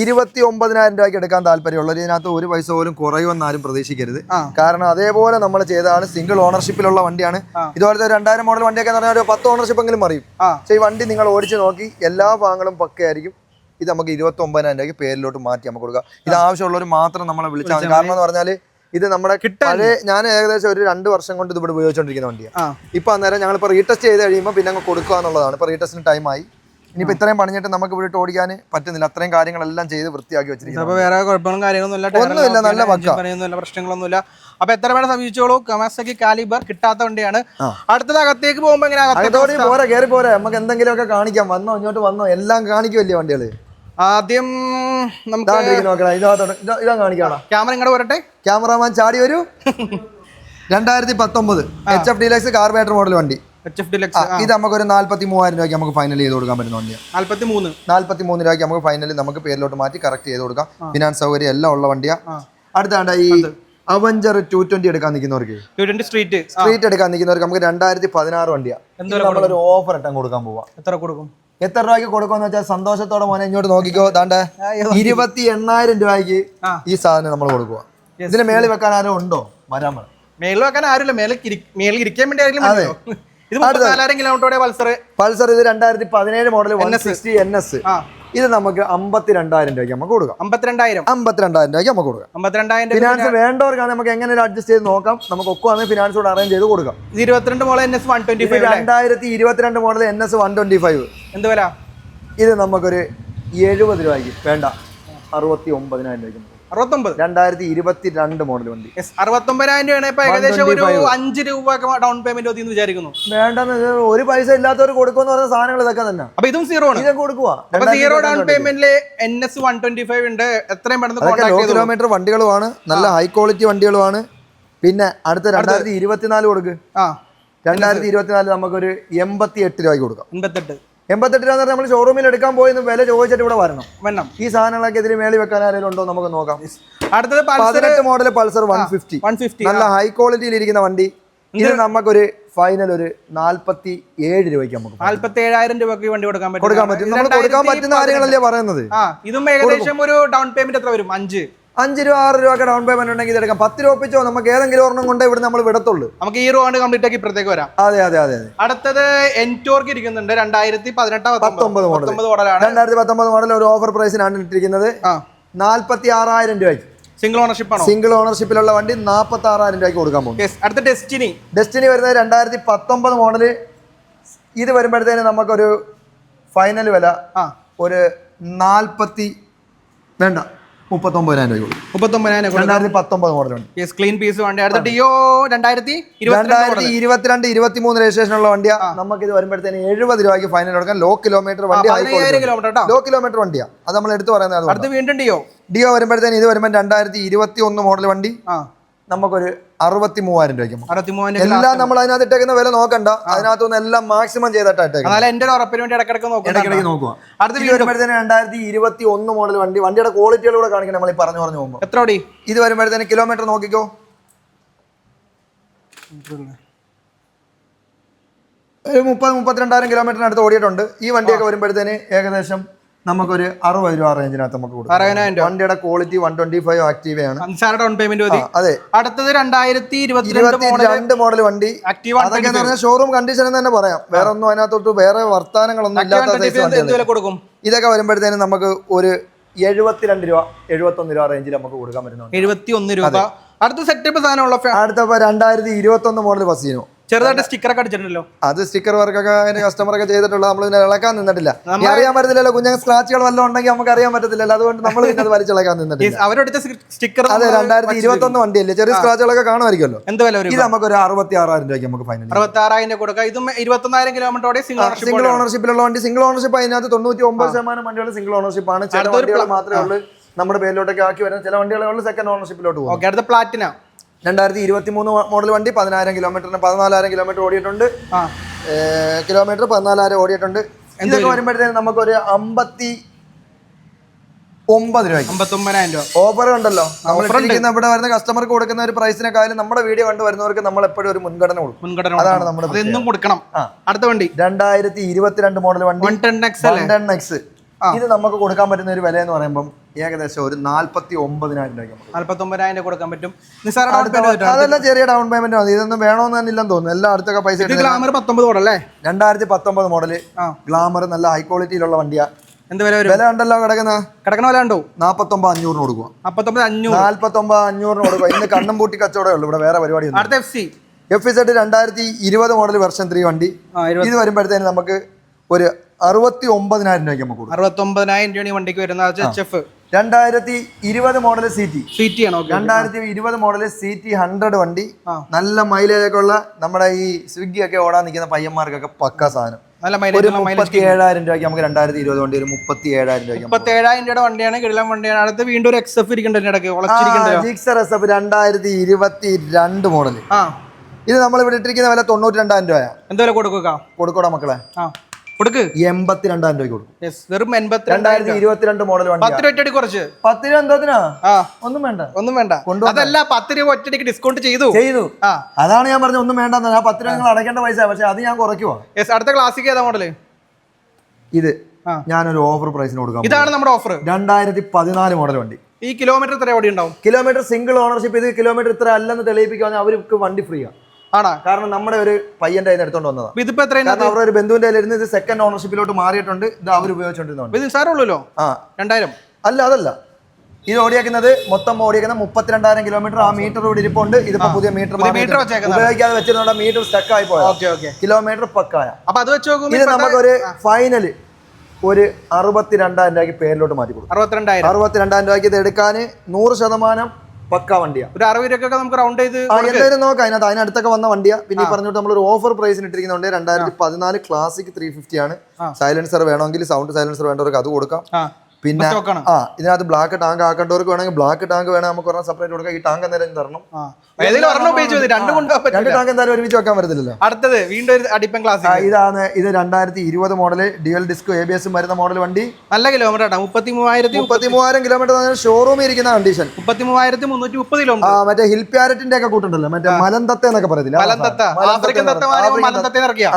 29,000 രൂപയ്ക്ക് എടുക്കാൻ താല്പര്യമുള്ളവർ ഇതിനകത്ത് 1 പൈസ പോലും കുറയുമെന്ന് ആരും പ്രതീക്ഷിക്കരുത്. കാരണം അതേപോലെ നമ്മൾ ചെയ്തതാണ്. സിംഗിൾ ഓണർഷിപ്പിലുള്ള വണ്ടിയാണ്. ഇതുപോലത്തെ 2000 മോഡൽ വണ്ടിയൊക്കെ എന്ന് പറഞ്ഞാൽ 10 ഓണർഷിപ്പ് എങ്കിലും അറിയും. പക്ഷേ ഈ വണ്ടി നിങ്ങൾ ഓടിച്ച് നോക്കി എല്ലാ ഭാഗങ്ങളും പക്കയായിരിക്കും. ഇത് നമുക്ക് 29,000 രൂപയ്ക്ക് പേരിലോട്ട് മാറ്റി നമുക്ക് കൊടുക്കാം. ഇത് ആവശ്യമുള്ളവർ മാത്രം നമ്മളെ വിളിച്ചാൽ മതി. കാരണം എന്ന് പറഞ്ഞാൽ ഇത് നമ്മുടെ പഴയ, ഞാൻ ഏകദേശം ഒരു 2 വർഷം കൊണ്ട് ഇത് ഇവിടെ ഉപയോഗിച്ചുകൊണ്ടിരിക്കുന്ന വണ്ടിയാണ്. ഇപ്പൊ അന്നേരം ഞങ്ങളിപ്പോൾ റീടെസ്റ്റ് ചെയ്ത് കഴിയുമ്പോൾ പിന്നെ അങ്ങ് കൊടുക്കുക എന്നുള്ളതാണ്. ഇപ്പൊ റീടെസ്റ്റിന് ടൈമായി. ഇനിയിപ്പോ ഇത്രയും പണിഞ്ഞിട്ട് നമുക്ക് ഇവിടെ ഓടിക്കാൻ പറ്റുന്നില്ല. അത്രയും കാര്യങ്ങളെല്ലാം ചെയ്ത് വൃത്തിയാക്കി വെച്ചിരിക്കുന്നത്. അപ്പൊ വേറെ കുഴപ്പങ്ങളും കാര്യങ്ങളൊന്നുമില്ല, ഒന്നുമില്ല, നല്ല പക്ക, പ്രശ്നങ്ങളൊന്നുമില്ല. അപ്പൊ എത്ര പേരെ സമീപിച്ചോളൂ. കവാസാക്കി കാലിബർ കിട്ടാത്ത വണ്ടിയാണ്. അടുത്തത് അകത്തേക്ക് പോകുമ്പോ അകത്തോടി പോരാ, കയറി പോരാ, നമുക്ക് എന്തെങ്കിലുമൊക്കെ കാണിക്കാം. വന്നോ, ഇങ്ങോട്ട് വന്നോ, എല്ലാം കാണിക്കുമല്ലേ വണ്ടികള്. ആദ്യം നമുക്ക് ഇതാ കാണിക്കണം. ക്യാമറ ഇങ്ങോട്ട് വരട്ടെ. ക്യാമറാമാൻ ചാടി വരൂ. 2019 HF ഡീലക്സ് കാർബേറ്റർ മോഡൽ വണ്ടി. ഇത് നമുക്കൊരു 43,000 രൂപയ്ക്ക് നമുക്ക് ഫൈനൽ ചെയ്ത് കൊടുക്കാൻ പറ്റുന്ന വണ്ടിയാണ്. 43 രൂപയ്ക്ക് നമുക്ക് ഫൈനലി നമുക്ക് പേരിലോട്ട് മാറ്റി കറക്റ്റ് ചെയ്ത് കൊടുക്കാം. ഫിനാൻസ് സൗകര്യം എല്ലാം ഉള്ള വണ്ടിയാണ്. അടുത്താണ്ട് ഈ അവഞ്ചർ 220 എടുക്കാൻ നിൽക്കുന്നവർക്ക്, സ്ട്രീറ്റ് എടുക്കാൻ നിൽക്കുന്നവർക്ക് നമുക്ക് 2016 വണ്ടിയാണ്. നമ്മളൊരു ഓഫർ ഇട്ടാൻ കൊടുക്കാൻ പോവാ. എത്ര രൂപയ്ക്ക് കൊടുക്കാന്ന് വെച്ചാൽ സന്തോഷത്തോടെ മോനെ ഇങ്ങോട്ട് നോക്കിക്കോ. ദാണ്ടെ 28,000 രൂപയ്ക്ക് ഈ സാധനം നമ്മൾ കൊടുക്കുക. ഇതിന് മേളിൽ വെക്കാൻ ആരും ഉണ്ടോ? വരാൻ പറ. മേളിൽ വെക്കാൻ ആരുമില്ല, മേളിൽ ഇരിക്കാൻ വേണ്ടി ആരെങ്കിലും പൾസർ ഇത് 2017 മോഡൽ 160 NS. ഇത് നമുക്ക് 52,000 രൂപയ്ക്ക് നമുക്ക് കൊടുക്കാം. 52,000 രൂപയ്ക്ക് നമുക്ക് കൊടുക്കാം. 52,000 ഫിനാൻസ് വേണ്ടവർക്കാണ് നമുക്ക് എങ്ങനെ അഡ്ജസ്റ്റ് ചെയ്ത് നോക്കാം. നമുക്ക് ഒക്കുവാണെങ്കിൽ ഫിനാൻസ് കൂടെ അറേഞ്ച് ചെയ്ത് കൊടുക്കാം. 22 മോഡൽ NS 125, 2022 മോഡൽ NS 125. എന്ത് വില? ഇത് നമുക്കൊരു 70 രൂപയ്ക്ക് വേണ്ട, 69,000 രൂപയ്ക്ക്. 2022 മോഡൽ വണ്ടി. 69,000 രൂപയാണ്. ഇപ്പൊ ഏകദേശം ഒരു 5 രൂപ ഡൗൺ പേയ്മെന്റ് ഒതുങ്ങി വിചാരിക്കുന്നു. വേണ്ടെന്ന്, ഒരു പൈസ ഇല്ലാത്തവർ കൊടുക്കുമെന്ന് പറഞ്ഞ സാധനങ്ങൾ ഇതൊക്കെ തന്നെ. അപ്പൊ ഇതും സീറോ ആണ്, ഇതൊക്കെ കൊടുക്കുക. അപ്പൊ സീറോ ഡൗൺ പേയ്മെന്റില് NS 125 ഉണ്ട്. എത്രയും പെട്ടെന്ന് ലോ കിലോമീറ്റർ വണ്ടികളുമാണ്, നല്ല ഹൈ ക്വാളിറ്റി വണ്ടികളുമാണ്. പിന്നെ അടുത്ത 2024 കൊടുക്ക്. 2024 നമുക്കൊരു 88 രൂപയ്ക്ക് കൊടുക്കാം. 88 രൂപ നമ്മൾ ഷോറൂമിൽ എടുക്കാൻ പോയി വില ചോദിച്ചിട്ട് ഇവിടെ വരണം. ഈ സാധനങ്ങളൊക്കെ ഇതിന് മേളിൽ വെക്കാൻ ആരെങ്കിലും ഉണ്ടോ നമുക്ക് നോക്കാം. അടുത്തത് 18 മോഡൽ പൾസർ 150, നല്ല ഹൈ ക്വാളിറ്റിയിൽ ഇരിക്കുന്ന വണ്ടി. ഇത് നമുക്കൊരു ഫൈനൽ ഒരു 47 രൂപയ്ക്ക് നമുക്ക് 47,000 രൂപയ്ക്ക് വണ്ടി കൊടുക്കാൻ പറ്റും. നമ്മൾ കൊടുക്കാൻ പറ്റുന്ന കാര്യങ്ങളല്ലേ പറയുന്നത്. ഇതും ഏകദേശം ഒരു ഡൗൺ പേയ്മെന്റ് എത്ര വരും? 5 രൂപ 6 രൂപ ഡൗൺ പേയ്മെന്റ് ഉണ്ടെങ്കിൽ ഇതെടുക്കാം. 10 രൂപ ഒപ്പിച്ചോ, നമുക്ക് ഏതെങ്കിലും ഒരെണ്ണം കൊണ്ട് ഇവിടെ നമ്മൾ വിടത്തുള്ളൂ. നമുക്ക് ഈ റോഡ് കംപ്ലീറ്റ് ആക്കി ഇപ്പുറത്തേക്ക് വരാം. അതെ. അടുത്തത് എൻടോർക്ക് ഇരിക്കുന്നുണ്ട്. 2018 മോഡലാണ്. 2019 മോഡൽ ഒരു ഓഫർ പ്രൈസിനാണ് ഇട്ടിരിക്കുന്നത്. 46,000 രൂപയ്ക്ക് സിംഗിൾ ഓണർഷിപ്പ് ആണ്. സിംഗിൾ ഓണർഷിപ്പിലുള്ള വണ്ടി 46,000 രൂപയ്ക്ക് കൊടുക്കാൻ പോകും. അടുത്ത ഡെസ്റ്റിനി വരുന്നത് 2019 മോഡല്. ഇത് വരുമ്പോഴത്തേന് നമുക്കൊരു ഫൈനൽ വില ഒരു 39,000 രൂപ. 2019 മോഡലുണ്ട്. ക്ലീൻ പീസ് വണ്ടി. അടുത്ത ഡിയോ 2022 23 രജിസ്ട്രേഷനുള്ള വണ്ടിയാ. നമുക്ക് ഇത് വരുമ്പോഴത്തേന് 70 രൂപയ്ക്ക് ഫൈനൽ കൊടുക്കാം. ലോ കിലോമീറ്റർ വണ്ടി, ലോ കിലോമീറ്റർ വണ്ടിയാ. അത് നമ്മൾ എടുത്തു പറയുന്നത്. വീണ്ടും ഡിയോ വരുമ്പോഴത്തേന് ഇത് വരുമ്പോൾ 2021 മോഡൽ വണ്ടി നമുക്കൊരു 63,000 രൂപയ്ക്ക്. എല്ലാം നമ്മൾ അതിനകത്ത് ഇട്ടേക്കുന്ന വില നോക്കണ്ട, അതിനകത്തുനിന്ന് എല്ലാം മാക്സിമം ചെയ്തിട്ടാണ് നോക്കുക. ഇത് വരുമ്പോഴത്തേന് 2021 മോഡൽ വണ്ടി. വണ്ടിയുടെ ക്വാളിറ്റികളൂടെ കാണിക്കണം നമ്മൾ ഈ പറഞ്ഞു പോകുമ്പോൾ. എത്ര ഓടി? ഇത് വരുമ്പോഴത്തേന് കിലോമീറ്റർ നോക്കിക്കോ, ഒരു 30-32,000 കിലോമീറ്ററിനടുത്ത് ഓടിയിട്ടുണ്ട്. ഈ വണ്ടിയൊക്കെ വരുമ്പോഴത്തേന് ഏകദേശം നമുക്കൊരു 60 രൂപ റേഞ്ചിനകത്ത് നമുക്ക് കൊടുക്കാം. വണ്ടിയുടെ ക്വാളിറ്റി 125 ആക്റ്റീവയാണ്. അതെ. അടുത്തത് 2022 മോഡൽ വണ്ടി. അതൊക്കെ എന്ന് പറഞ്ഞാൽ ഷോറൂം കണ്ടീഷൻ എന്ന് തന്നെ പറയാം. വേറെ ഒന്നും അതിനകത്തോട്ട് വേറെ വർത്താനങ്ങളൊന്നും ഇല്ലാത്ത. ഇതൊക്കെ വരുമ്പോഴത്തേനും നമുക്ക് ഒരു 72 രൂപ 71 രൂപ റേഞ്ചിൽ നമുക്ക് കൊടുക്കാൻ പറ്റുന്നുണ്ട്. 71 രൂപ. അടുത്ത സെറ്റപ്പ് സാധനമുള്ള അടുത്ത 2021 മോഡൽ ഫസീനോ. ചെറുതായിട്ട് സ്റ്റിക്കറൊക്കെ അടിച്ചിട്ടുണ്ടല്ലോ. അത് സ്റ്റിക്കർ വർക്കൊക്കെ അതിന് കസ്റ്റമറൊക്കെ ചെയ്തിട്ടുള്ള നമ്മൾ ഇതിനെ ഇളക്കാൻ നിന്നിട്ടില്ല. അറിയാൻ പറ്റത്തില്ലല്ലോ, കുഞ്ഞു സ്ക്രാച്ചുകൾ വല്ലതും ഉണ്ടെങ്കിൽ നമുക്ക് അറിയാൻ പറ്റത്തില്ലല്ലോ. അതുകൊണ്ട് നമ്മൾ ഇത് വലിച്ചിളക്കാൻ നിന്നിട്ടില്ല. അതെ, 2021 വണ്ടിയല്ലേ, ചെറിയ സ്ക്രാച്ചുകളൊക്കെ കാണുമായിരിക്കുമല്ലോ. ഇത് നമുക്കൊരു 66,000 രൂപയ്ക്ക് നമുക്ക് ഫൈനൽ 66,000 കൊടുക്കാം. ഇതും 21,000 കിലോമീറ്ററോടെ സിംഗിൾ ഓണർഷിപ്പിലുള്ള വണ്ടി. സിംഗിൾ ഓണർഷിപ്പ് അതിനകത്ത് 99% വണ്ടികൾ സിംഗിൾ ഓണർഷിപ്പ് ആണ്. ചില വണ്ടികൾ മാത്രമേ ഉള്ളൂ നമ്മുടെ പേരിലോട്ടൊക്കെ ആക്കി വരുന്നത്. ചില വണ്ടികളുള്ള സെക്കൻഡ് ഓണർഷിപ്പിലോട്ട് പോകും. അടുത്ത പ്ലാറ്റിന 2023 മോഡൽ വണ്ടി. 10,000 കിലോമീറ്ററിന് 14,000 കിലോമീറ്റർ ഓടിയിട്ടുണ്ട്. കിലോമീറ്റർ 14,000 ഓടിയിട്ടുണ്ട്. ഇതൊക്കെ വരുമ്പോഴത്തേന് നമുക്കൊരു 59 രൂപ. 59,000 രൂപ ഓഫർ ഉണ്ടല്ലോ. നമ്മൾ ഇവിടെ വരുന്ന കസ്റ്റമർക്ക് കൊടുക്കുന്ന ഒരു പ്രൈസിനെക്കാളും നമ്മുടെ വീഡിയോ കണ്ടു വരുന്നവർക്ക് നമ്മൾ എപ്പോഴും ഒരു മുൻഗണന കൊടുക്കും. അതാണ് നമ്മുടെ എന്നും കൊടുക്കണം. അടുത്ത വണ്ടി 2022 മോഡൽ വണ്ടി 110X. ഇത് നമുക്ക് കൊടുക്കാൻ പറ്റുന്ന ഒരു വില എന്ന് പറയുമ്പോൾ ഏകദേശം ഒരു 49,000 രൂപ. 49,000 കൊടുക്കാൻ പറ്റും. അതെല്ലാം ചെറിയ ഡൗൺ പേയ്മെന്റ് മതി. ഇതൊന്നും വേണമെന്ന് തന്നെ ഇല്ലെന്ന് തോന്നുന്നു. എല്ലാം അടുത്തൊക്കെ പൈസ. 2019 മോഡല് ഗ്ലാമർ, നല്ല ഹൈ ക്വാളിറ്റിയിലുള്ള വണ്ടിയാ. വില ഉണ്ടല്ലോ കിടക്കുന്ന വില ഉണ്ടോ? 49,500 കൊടുക്കുക. 49,500 കൊടുക്കുക. ഇന്ന് കണ്ണും പൂട്ടി കച്ചവടമേ ഉള്ളൂ, ഇവിടെ വേറെ പരിപാടി. FZ 2020 മോഡൽ വെർഷൻ 3 വണ്ടി. ഇത് വരുമ്പോഴത്തേന് നമുക്ക് ഒരു 69,000 രൂപയ്ക്ക് നമുക്ക് കൊടുക്കും. 69,000 രൂപയാണ് ഈ വണ്ടിക്ക് വരുന്നത്. HF 2020 മോഡൽ CT ആണോ? 2020 മോഡൽ CT 100 വണ്ടി. നല്ല മൈലേജ് ഒക്കെ ഉള്ള നമ്മുടെ ഈ സ്വിഗ്ഗി ഒക്കെ ഓടാൻ നിൽക്കുന്ന പയ്യന്മാർക്കൊക്കെ പക്ക സാധനം. നല്ല ഒരു 37,000 രൂപയ്ക്ക് നമുക്ക് 2020 വണ്ടി ഒരു 37,000 രൂപയ്ക്ക് 37,000 രൂപയുടെ വണ്ടിയാണ്. കിടിലൻ വണ്ടിയാണ്. അടുത്ത് വീണ്ടും ഒരു XF ഇരിക്കുന്നുണ്ട് ഇടയ്ക്ക് വളച്ചിരിക്കുന്നുണ്ട്. Gixxer SF 2022 model. ഇത് നമ്മൾ ഇവിടെ ഇട്ടിരിക്കുന്ന വില 92,000 രൂപ. എന്താ വില കൊടുക്കൂടാ മക്കളെ, കൊടുക്ക് 82,000 രൂപയ്ക്ക് കൊടുക്കും. വെറും 2022 മോഡൽ വണ്ടി. 10 രൂപ ഒറ്റയടി കുറച്ച്. 10 രൂപ എന്തോത്തിനാ? ഒന്നും വേണ്ട. അതല്ല 10 രൂപ ഒറ്റയടിക്ക് ഡിസ്കൗണ്ട് ചെയ്തു. അതാണ് ഞാൻ പറഞ്ഞത്, ഒന്നും വേണ്ട. ഞാൻ 10 രൂപ നിങ്ങൾ അടയ്ക്കേണ്ട പൈസ, പക്ഷെ അത് ഞാൻ കുറയ്ക്കുവാ. അടുത്ത ക്ലാസിക് ഏതാ മോഡല്? ഇത് ഞാനൊരു ഓഫർ പ്രൈസിന് കൊടുക്കാം. ഇതാണ് നമ്മുടെ ഓഫർ. 2014 മോഡൽ വണ്ടി. ഈ കിലോമീറ്റർ എത്ര ഓടി ഉണ്ടാവും? Kilometre single ownership. ഇത് കിലോമീറ്റർ ഇത്ര അല്ലെന്ന് തെളിയിപ്പിക്കുകയാണെങ്കിൽ അവർക്ക് വണ്ടി ഫ്രീ ആണ്. കാരണം നമ്മുടെ ഒരു പയ്യന്റെ കയ്യിൽ എടുത്തോണ്ട് വന്നതാണ്. ഇതിപ്പോ അവരുടെ ഒരു ബന്ധുവിന്റെ കയ്യിൽ ഇരുന്ന് ഇത് സെക്കൻഡ് ഓണർഷിപ്പിലോട്ട് മാറിയിട്ടുണ്ട്. ഇത് അവർ ഉപയോഗിച്ചോണ്ടിരുന്നുണ്ട്. 2000 അതല്ല, ഇത് ഓടിയേക്കുന്നത് മൊത്തം ഓടിയേക്കുന്ന 32,000 കിലോമീറ്റർ. ആ മീറ്റർ ഇവിടെ ഇരിപ്പുണ്ട്. ഇതിപ്പോ പുതിയ മീറ്റർ ഉപയോഗിക്കാതെ വെച്ചിരുന്ന മീറ്റർ സ്റ്റക്ക് ആയി പോയത്. കിലോമീറ്റർ പക്കായ. ഇത് നമുക്കൊരു ഫൈനല് ഒരു 62,000 രൂപയ്ക്ക് പേരിലോട്ട് മാറ്റി കൊടുക്കും. 62,000 രൂപയ്ക്ക് ഇത് എടുക്കാൻ 100% പക്കാ വണ്ടിയാണ്. ഒരു 60 രൂപയൊക്കെ നമുക്ക് റൗണ്ട് ചെയ്ത് എന്തായാലും നോക്കാം. അതിനടുത്തൊക്കെ വന്ന വണ്ടിയാ. പിന്നെ ഈ പറഞ്ഞിട്ട് നമ്മളൊരു ഓഫർ പ്രൈസിന് ഇട്ടിരിക്കുന്നുണ്ട്. 2014 ക്ലാസിക് 350 ആണ്. സൈലൻസർ വേണമെങ്കിൽ സൗണ്ട് സൈലൻസർ വേണ്ടവർക്ക് അത് കൊടുക്കാം. പിന്നെ ഇതിനകത്ത് ബ്ലാക്ക് ടാങ്ക് ആക്കേണ്ടവർക്ക് വേണമെങ്കിൽ ബ്ലാക്ക് ടാങ്ക് വേണമെങ്കിൽ നമുക്ക് ഒരെണ്ണം സെപ്പറേറ്റ് കൊടുക്കാം. ഈ ടാങ്ക് എന്തായാലും തരണം. രണ്ട് ടാങ്ക് എന്തായാലും ഒരുമിച്ച് വെക്കാൻ പറ്റത്തില്ലല്ലോ. അടുത്തത് വീണ്ടും അടിപ്പൻ ക്ലാസ്. ഇത് 2020 മോഡല് ഡ്യുവൽ ഡിസ്ക് ABS വരുന്ന മോഡൽ വണ്ടി. നല്ല കിലോമീറ്റർ 33,000 കിലോമീറ്റർ ഷോറൂമിൽ ഇരിക്കുന്ന കണ്ടീഷൻ. 33,330 കിലോമീറ്റർ. മറ്റേ ഹിൽ പ്യാരറ്റിന്റെ ഒക്കെ കൂട്ടുണ്ടല്ലോ, മറ്റേ മലന്തത്ത എന്നൊക്കെ പറയത്തില്ല.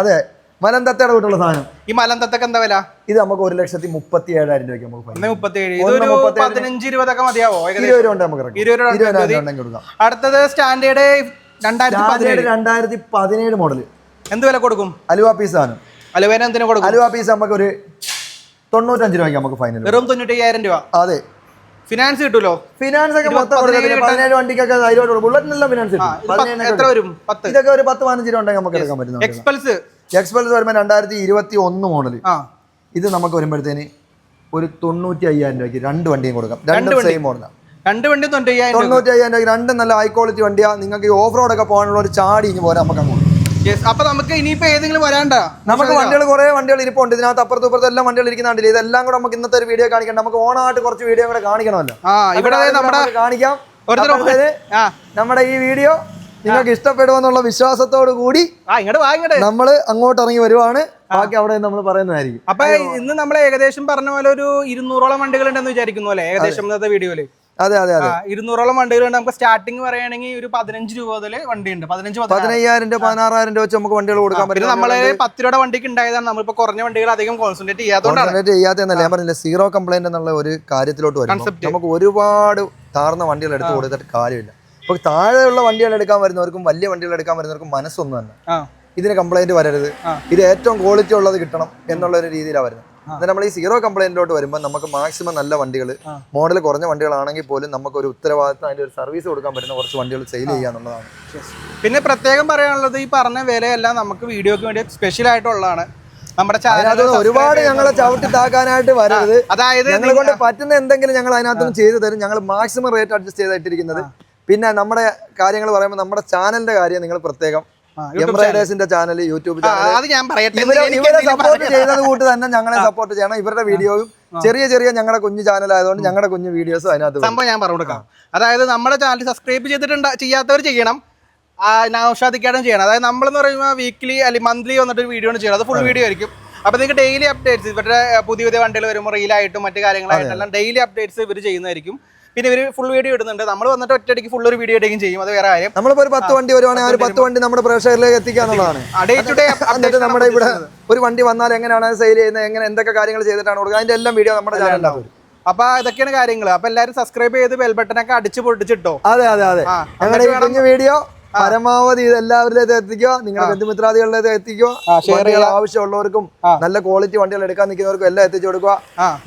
അതെ, മലന്തത്തയുടെ കൂട്ടുള്ള സാധനം. ഈ മലന്തത്തൊക്കെ എന്താ വില? ഇത് നമുക്ക് 1,37,000 രൂപയ്ക്ക് നമുക്ക് 15-20 മതിയാവോ? 20 രൂപ നമുക്ക് കൊടുക്കാം. അടുത്തത് സ്റ്റാൻഡേർഡ് 2017 മോഡൽ. എന്ത് വില കൊടുക്കും? അലുവ പീസ് ആണ്. അലുവേന എന്തിനു കൊടുക്കും? അലുവ പീസ് നമുക്ക് ഒരു 95 രൂപയ്ക്ക് നമുക്ക് ഫൈനൽ. വെറും 95,000 രൂപ. അതെ, ഫിനാൻസ് കിട്ടൂലോ? ഫിനാൻസ് ഒക്കെ മൊത്തം 17 വണ്ടിക്കൊക്കെ ബുള്ളറ്റിനെല്ലാം ഫിനാൻസ് എത്ര വരും? ഇതൊക്കെ ഒരു 10-15 രൂപ ഉണ്ടെങ്കിൽ നമുക്ക് എടുക്കാൻ പറ്റും. എക്സ്പൾസ് വരുമ്പോൾ 2021 മോഡൽ. ഇത് നമുക്ക് വരുമ്പോഴത്തേന് ഒരു 95,000 രൂപയ്ക്ക് രണ്ട് വണ്ടിയും കൊടുക്കാം. രണ്ട് സെയിം മോഡലാണ്. 95,000 രൂപയ്ക്ക് രണ്ട് നല്ല ഹൈ ക്വാളിറ്റി വണ്ടിയാണ്. നിങ്ങൾക്ക് ഈ ഓഫ് റോഡ് ഒക്കെ പോകാനുള്ള ഒരു ചാടി ഇനി പോരാ നമുക്ക് അങ്ങോട്ട്. അപ്പൊ നമുക്ക് ഇനിയിപ്പോ ഏതെങ്കിലും വരാണ്ട, നമുക്ക് വണ്ടികൾ കുറെ വണ്ടികൾ ഇരിപ്പുണ്ട്. ഇതിനകത്ത് അപ്പുറത്തും ഇപ്പുറത്തും എല്ലാം വണ്ടികൾ ഇരിക്കുന്നുണ്ടല്ലോ. ഇതെല്ലാം കൂടെ നമുക്ക് ഇന്നത്തെ ഒരു വീഡിയോ കാണിക്കണം. നമുക്ക് ഓണമായിട്ട് കുറച്ച് വീഡിയോ കൂടെ കാണിക്കണമല്ലോ. ഇവിടെ കാണിക്കാം. നമ്മുടെ ഈ വീഡിയോ നിങ്ങൾക്ക് ഇഷ്ടപ്പെടുമെന്നുള്ള വിശ്വാസത്തോടു കൂടി നമ്മള് അങ്ങോട്ട് ഇറങ്ങി വരുവാണ്. ബാക്കി അവിടെ നമ്മൾ പറയുന്നതായിരിക്കും. അപ്പൊ ഇന്ന് നമ്മൾ ഏകദേശം പറഞ്ഞ പോലെ ഒരു 200ഓളം വണ്ടികൾ ഉണ്ടെന്ന് വിചാരിക്കുന്നു അല്ലേ? ഏകദേശം ഇന്നത്തെ വീഡിയോയില്. അതെ അതെ അതെ, 200ഓളം വണ്ടികളുണ്ട്. നമുക്ക് സ്റ്റാർട്ടിങ് പറയുകയാണെങ്കിൽ ഒരു 15 രൂപ മുതൽ വണ്ടിയുണ്ട്. 15,000 രൂപ 16,000 രൂപ വെച്ച് നമുക്ക് വണ്ടികൾ കൊടുക്കാൻ പറ്റും. നമ്മള് 10 രൂപയുടെ വണ്ടിക്ക് ഉണ്ടായതാണ്. നമ്മളിപ്പോ കുറഞ്ഞ വണ്ടികൾ അധികം കോൺസെൻട്രേറ്റ് ചെയ്യാത്തല്ല. ഞാൻ പറഞ്ഞില്ല, സീറോ കംപ്ലൈന്റ് എന്നുള്ള ഒരു കാര്യത്തിലോട്ട് വരും. നമുക്ക് ഒരുപാട് താഴ്ന്ന വണ്ടികൾ എടുത്ത് കൊടുത്തിട്ട് കാര്യമില്ല. ഇപ്പൊ താഴെയുള്ള വണ്ടികൾ എടുക്കാൻ വരുന്നവർക്കും വലിയ വണ്ടികൾ എടുക്കാൻ വരുന്നവർക്കും മനസ്സൊന്നും തന്നെ ഇതിന് കംപ്ലൈന്റ് വരരുത്, ഇത് ഏറ്റവും ക്വാളിറ്റി ഉള്ളത് കിട്ടണം എന്നുള്ള ഒരു രീതിയിലാണ് വരുന്നത്. എന്നാൽ നമ്മൾ ഈ സീറോ കംപ്ലൈന്റിലോട്ട് വരുമ്പോൾ നമുക്ക് മാക്സിമം നല്ല വണ്ടികൾ, മോഡൽ കുറഞ്ഞ വണ്ടികളാണെങ്കിൽ പോലും നമുക്ക് ഒരു ഉത്തരവാദിത്തം, അതിന്റെ ഒരു സർവീസ് കൊടുക്കാൻ പറ്റുന്ന കുറച്ച് വണ്ടികൾ സെയിൽ ചെയ്യുക എന്നുള്ളതാണ്. പിന്നെ പ്രത്യേകം പറയാനുള്ളത്, ഈ പറഞ്ഞ വിലയെല്ലാം നമുക്ക് വീഡിയോക്ക് വേണ്ടി സ്പെഷ്യൽ ആയിട്ടുള്ളതാണ്. നമ്മുടെ ചാനൽ ഒരുപാട് ഞങ്ങളെ ചവിട്ടി താക്കാനായിട്ട് വരരുത്. അതായത് ഞങ്ങളെ കൊണ്ട് പറ്റുന്ന എന്തെങ്കിലും ഞങ്ങൾ അതിനകത്തും ചെയ്തു തരും. ഞങ്ങൾ മാക്സിമം റേറ്റ് അഡ്ജസ്റ്റ് ചെയ്തിട്ടിരിക്കുന്നത്. പിന്നെ നമ്മുടെ കാര്യങ്ങൾ പറയുമ്പോൾ നമ്മുടെ ചാനലിന്റെ കാര്യം നിങ്ങൾ പ്രത്യേകം എംബ്രൈഡേഴ്സിന്റെ ചാനൽ, യൂട്യൂബ് ചാനൽ ഇവരെ സപ്പോർട്ട് ചെയ്യുന്നത് കൂട്ട് തന്നെ ഞങ്ങളെ സപ്പോർട്ട് ചെയ്യണം. ഇവരുടെ വീഡിയോയും ചെറിയ ചെറിയ ഞങ്ങളുടെ കുഞ്ഞു ചാനൽ ആയതുകൊണ്ട് ഞങ്ങളുടെ കുഞ്ഞു വീഡിയോസും അതിനകത്ത് സംഭവം ഞാൻ പറഞ്ഞു കൊടുക്കാം. അതായത് നമ്മുടെ ചാനൽ സബ്സ്ക്രൈബ് ചെയ്യാത്തവർ ചെയ്യണം, നൗഷാദിക്കാടും ചെയ്യണം. അതായത് നമ്മളെന്ന് പറയുമ്പോൾ വീക്ക്ലി അല്ലെങ്കിൽ മന്ത്ലി വന്നിട്ട് ഒരു വീഡിയോ ആണ് ചെയ്യണം. അത് ഫുൾ വീഡിയോ ആയിരിക്കും. അപ്പോൾ നിങ്ങൾക്ക് ഡെയിലി അപ്ഡേറ്റ്സ്, ഇവരുടെ പുതിയ പുതിയ വണ്ടികൾ വരുമ്പോൾ റീലായിട്ടും മറ്റു കാര്യങ്ങളായിട്ടെല്ലാം ഡെയിലി അപ്ഡേറ്റ്സ് ഇവർ ചെയ്യുന്നതായിരിക്കും. പിന്നെ ഇവർ ഫുൾ വീഡിയോ ഇടുന്നുണ്ട്. നമ്മൾ വന്നിട്ട് ഒറ്റയടിക്ക് ഫുൾ ഒരു വീഡിയോ ഇടുകയും ചെയ്യും. അത് വേറെ കാര്യം. നമ്മളിപ്പോൾ ഒരു 10 വണ്ടി വരുവാണെങ്കിൽ ആ ഒരു 10 വണ്ടി നമ്മുടെ പ്രേക്ഷകരിലേക്ക് എത്തിക്കുക എന്നുള്ളതാണ്. എന്നിട്ട് നമ്മുടെ ഇവിടെ ഒരു വണ്ടി വന്നാൽ എങ്ങനെയാണ് സെയിൽ ചെയ്യുന്നത്, എങ്ങനെ എന്തൊക്കെ കാര്യങ്ങൾ ചെയ്തിട്ടാണ് കൊടുക്കുക, അതിന്റെ എല്ലാം വീഡിയോ നമ്മുടെ ചാനലിലാണ്. അപ്പൊ ഇതൊക്കെയാണ് കാര്യങ്ങൾ. അപ്പൊ എല്ലാവരും സബ്സ്ക്രൈബ് ചെയ്ത് ബെൽ ബട്ടനൊക്കെ അടിച്ച് പൊട്ടിച്ചിട്ടോ. അതെ അതെ അതെ, ഞങ്ങളുടെ ഈ കുഞ്ഞു വീഡിയോ പരമാവധി ഇത് എല്ലാവരിലേക്കും എത്തിക്കുക, നിങ്ങളുടെ ബന്ധുമിത്രാദികളിലേക്ക് എത്തിക്കുക, വണ്ടികൾ ആവശ്യമുള്ളവർക്കും നല്ല ക്വാളിറ്റി വണ്ടികൾ എടുക്കാൻ നിൽക്കുന്നവർക്കും എല്ലാം എത്തിച്ചു കൊടുക്കുക.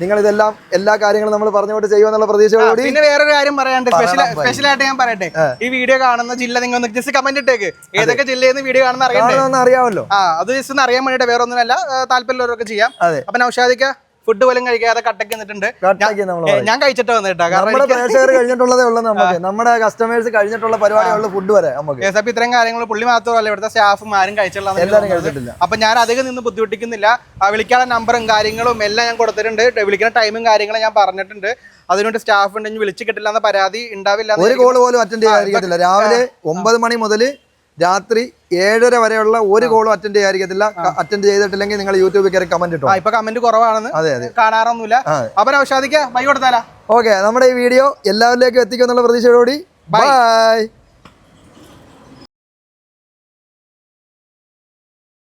നിങ്ങൾ ഇതെല്ലാം എല്ലാ കാര്യങ്ങളും നമ്മൾ പറഞ്ഞുകൊണ്ട് ചെയ്യുമെന്നുള്ള പ്രതീക്ഷയോടുകൂടി. പിന്നെ വേറൊരു കാര്യം പറയാണ്ട്, സ്പെഷ്യൽ ആയിട്ട് ഞാൻ പറയട്ടെ, ഈ വീഡിയോ കാണുന്ന ജില്ല നിങ്ങൾ ഒന്ന് ജസ്റ്റ് കമന്റ് ഇട്ടേക്ക്, ഏതൊക്കെ ജില്ലയിൽ നിന്ന് വീഡിയോ കാണുന്ന അറിയാമല്ലോ. അത് ജസ്റ്റ് ഒന്ന് അറിയാൻ വേണ്ടിട്ട്, വേറെ ഒന്നുമല്ല, താല്പര്യമുള്ളവരൊക്കെ ചെയ്യാം. അപ്പൊ നൗഷാദിക്ക ഫുഡ് പോലും കഴിക്കാതെ കട്ടക്ക് നിന്നിട്ടുണ്ട്. ഞാൻ കഴിച്ചിട്ട് വന്നിട്ടാ, നമ്മുടെ പ്രേക്ഷകർ കഴിഞ്ഞിട്ടുള്ളതേ ഉള്ളൂ, നമുക്ക് നമ്മുടെ കസ്റ്റമേഴ്സ് കഴിഞ്ഞിട്ടുള്ള പരിപാടിയുള്ള ഫുഡ് വരെ നമുക്ക്. ഇത്രയും കാര്യങ്ങൾ പുള്ളി മാത്രമല്ല, ഇവിടുത്തെ സ്റ്റാഫും ആരും കഴിച്ചിട്ടില്ല. അപ്പൊ ഞാൻ അധികം നിന്ന് ബുദ്ധിമുട്ടിക്കുന്നില്ല. വിളിക്കാനുള്ള നമ്പറും കാര്യങ്ങളും എല്ലാം ഞാൻ കൊടുത്തിട്ടുണ്ട്, വിളിക്കുന്ന ടൈമും കാര്യങ്ങളും ഞാൻ പറഞ്ഞിട്ടുണ്ട്. അതിനുവേണ്ടി സ്റ്റാഫ് ഉണ്ടെങ്കിൽ വിളിച്ചു കിട്ടില്ല എന്ന പരാതി ഉണ്ടാവില്ല. ഒരു കോള് പോലും അറ്റൻഡ് ചെയ്യാതിരിക്കത്തില്ല. രാവിലെ 9 മണി മുതൽ രാത്രി 7:30 വരെയുള്ള ഒരു കോളും അറ്റൻഡ് ചെയ്യാതിരിക്കത്തില്ല. അറ്റൻഡ് ചെയ്തിട്ടില്ലെങ്കിൽ നിങ്ങൾ യൂട്യൂബിൽ കയറി കമന്റ് ഇട്ടോ. ഇപ്പൊ കമന്റ് കുറവാണെന്ന് കാണാറൊന്നുമില്ല. അപ്പൊ നൗഷാദിക്ക ബൈ കൊടുത്താലാ. ഓക്കെ, നമ്മുടെ ഈ വീഡിയോ എല്ലാവരിലേക്കും എത്തിക്കുമെന്നുള്ള പ്രതീക്ഷയോടുകൂടി ബൈ.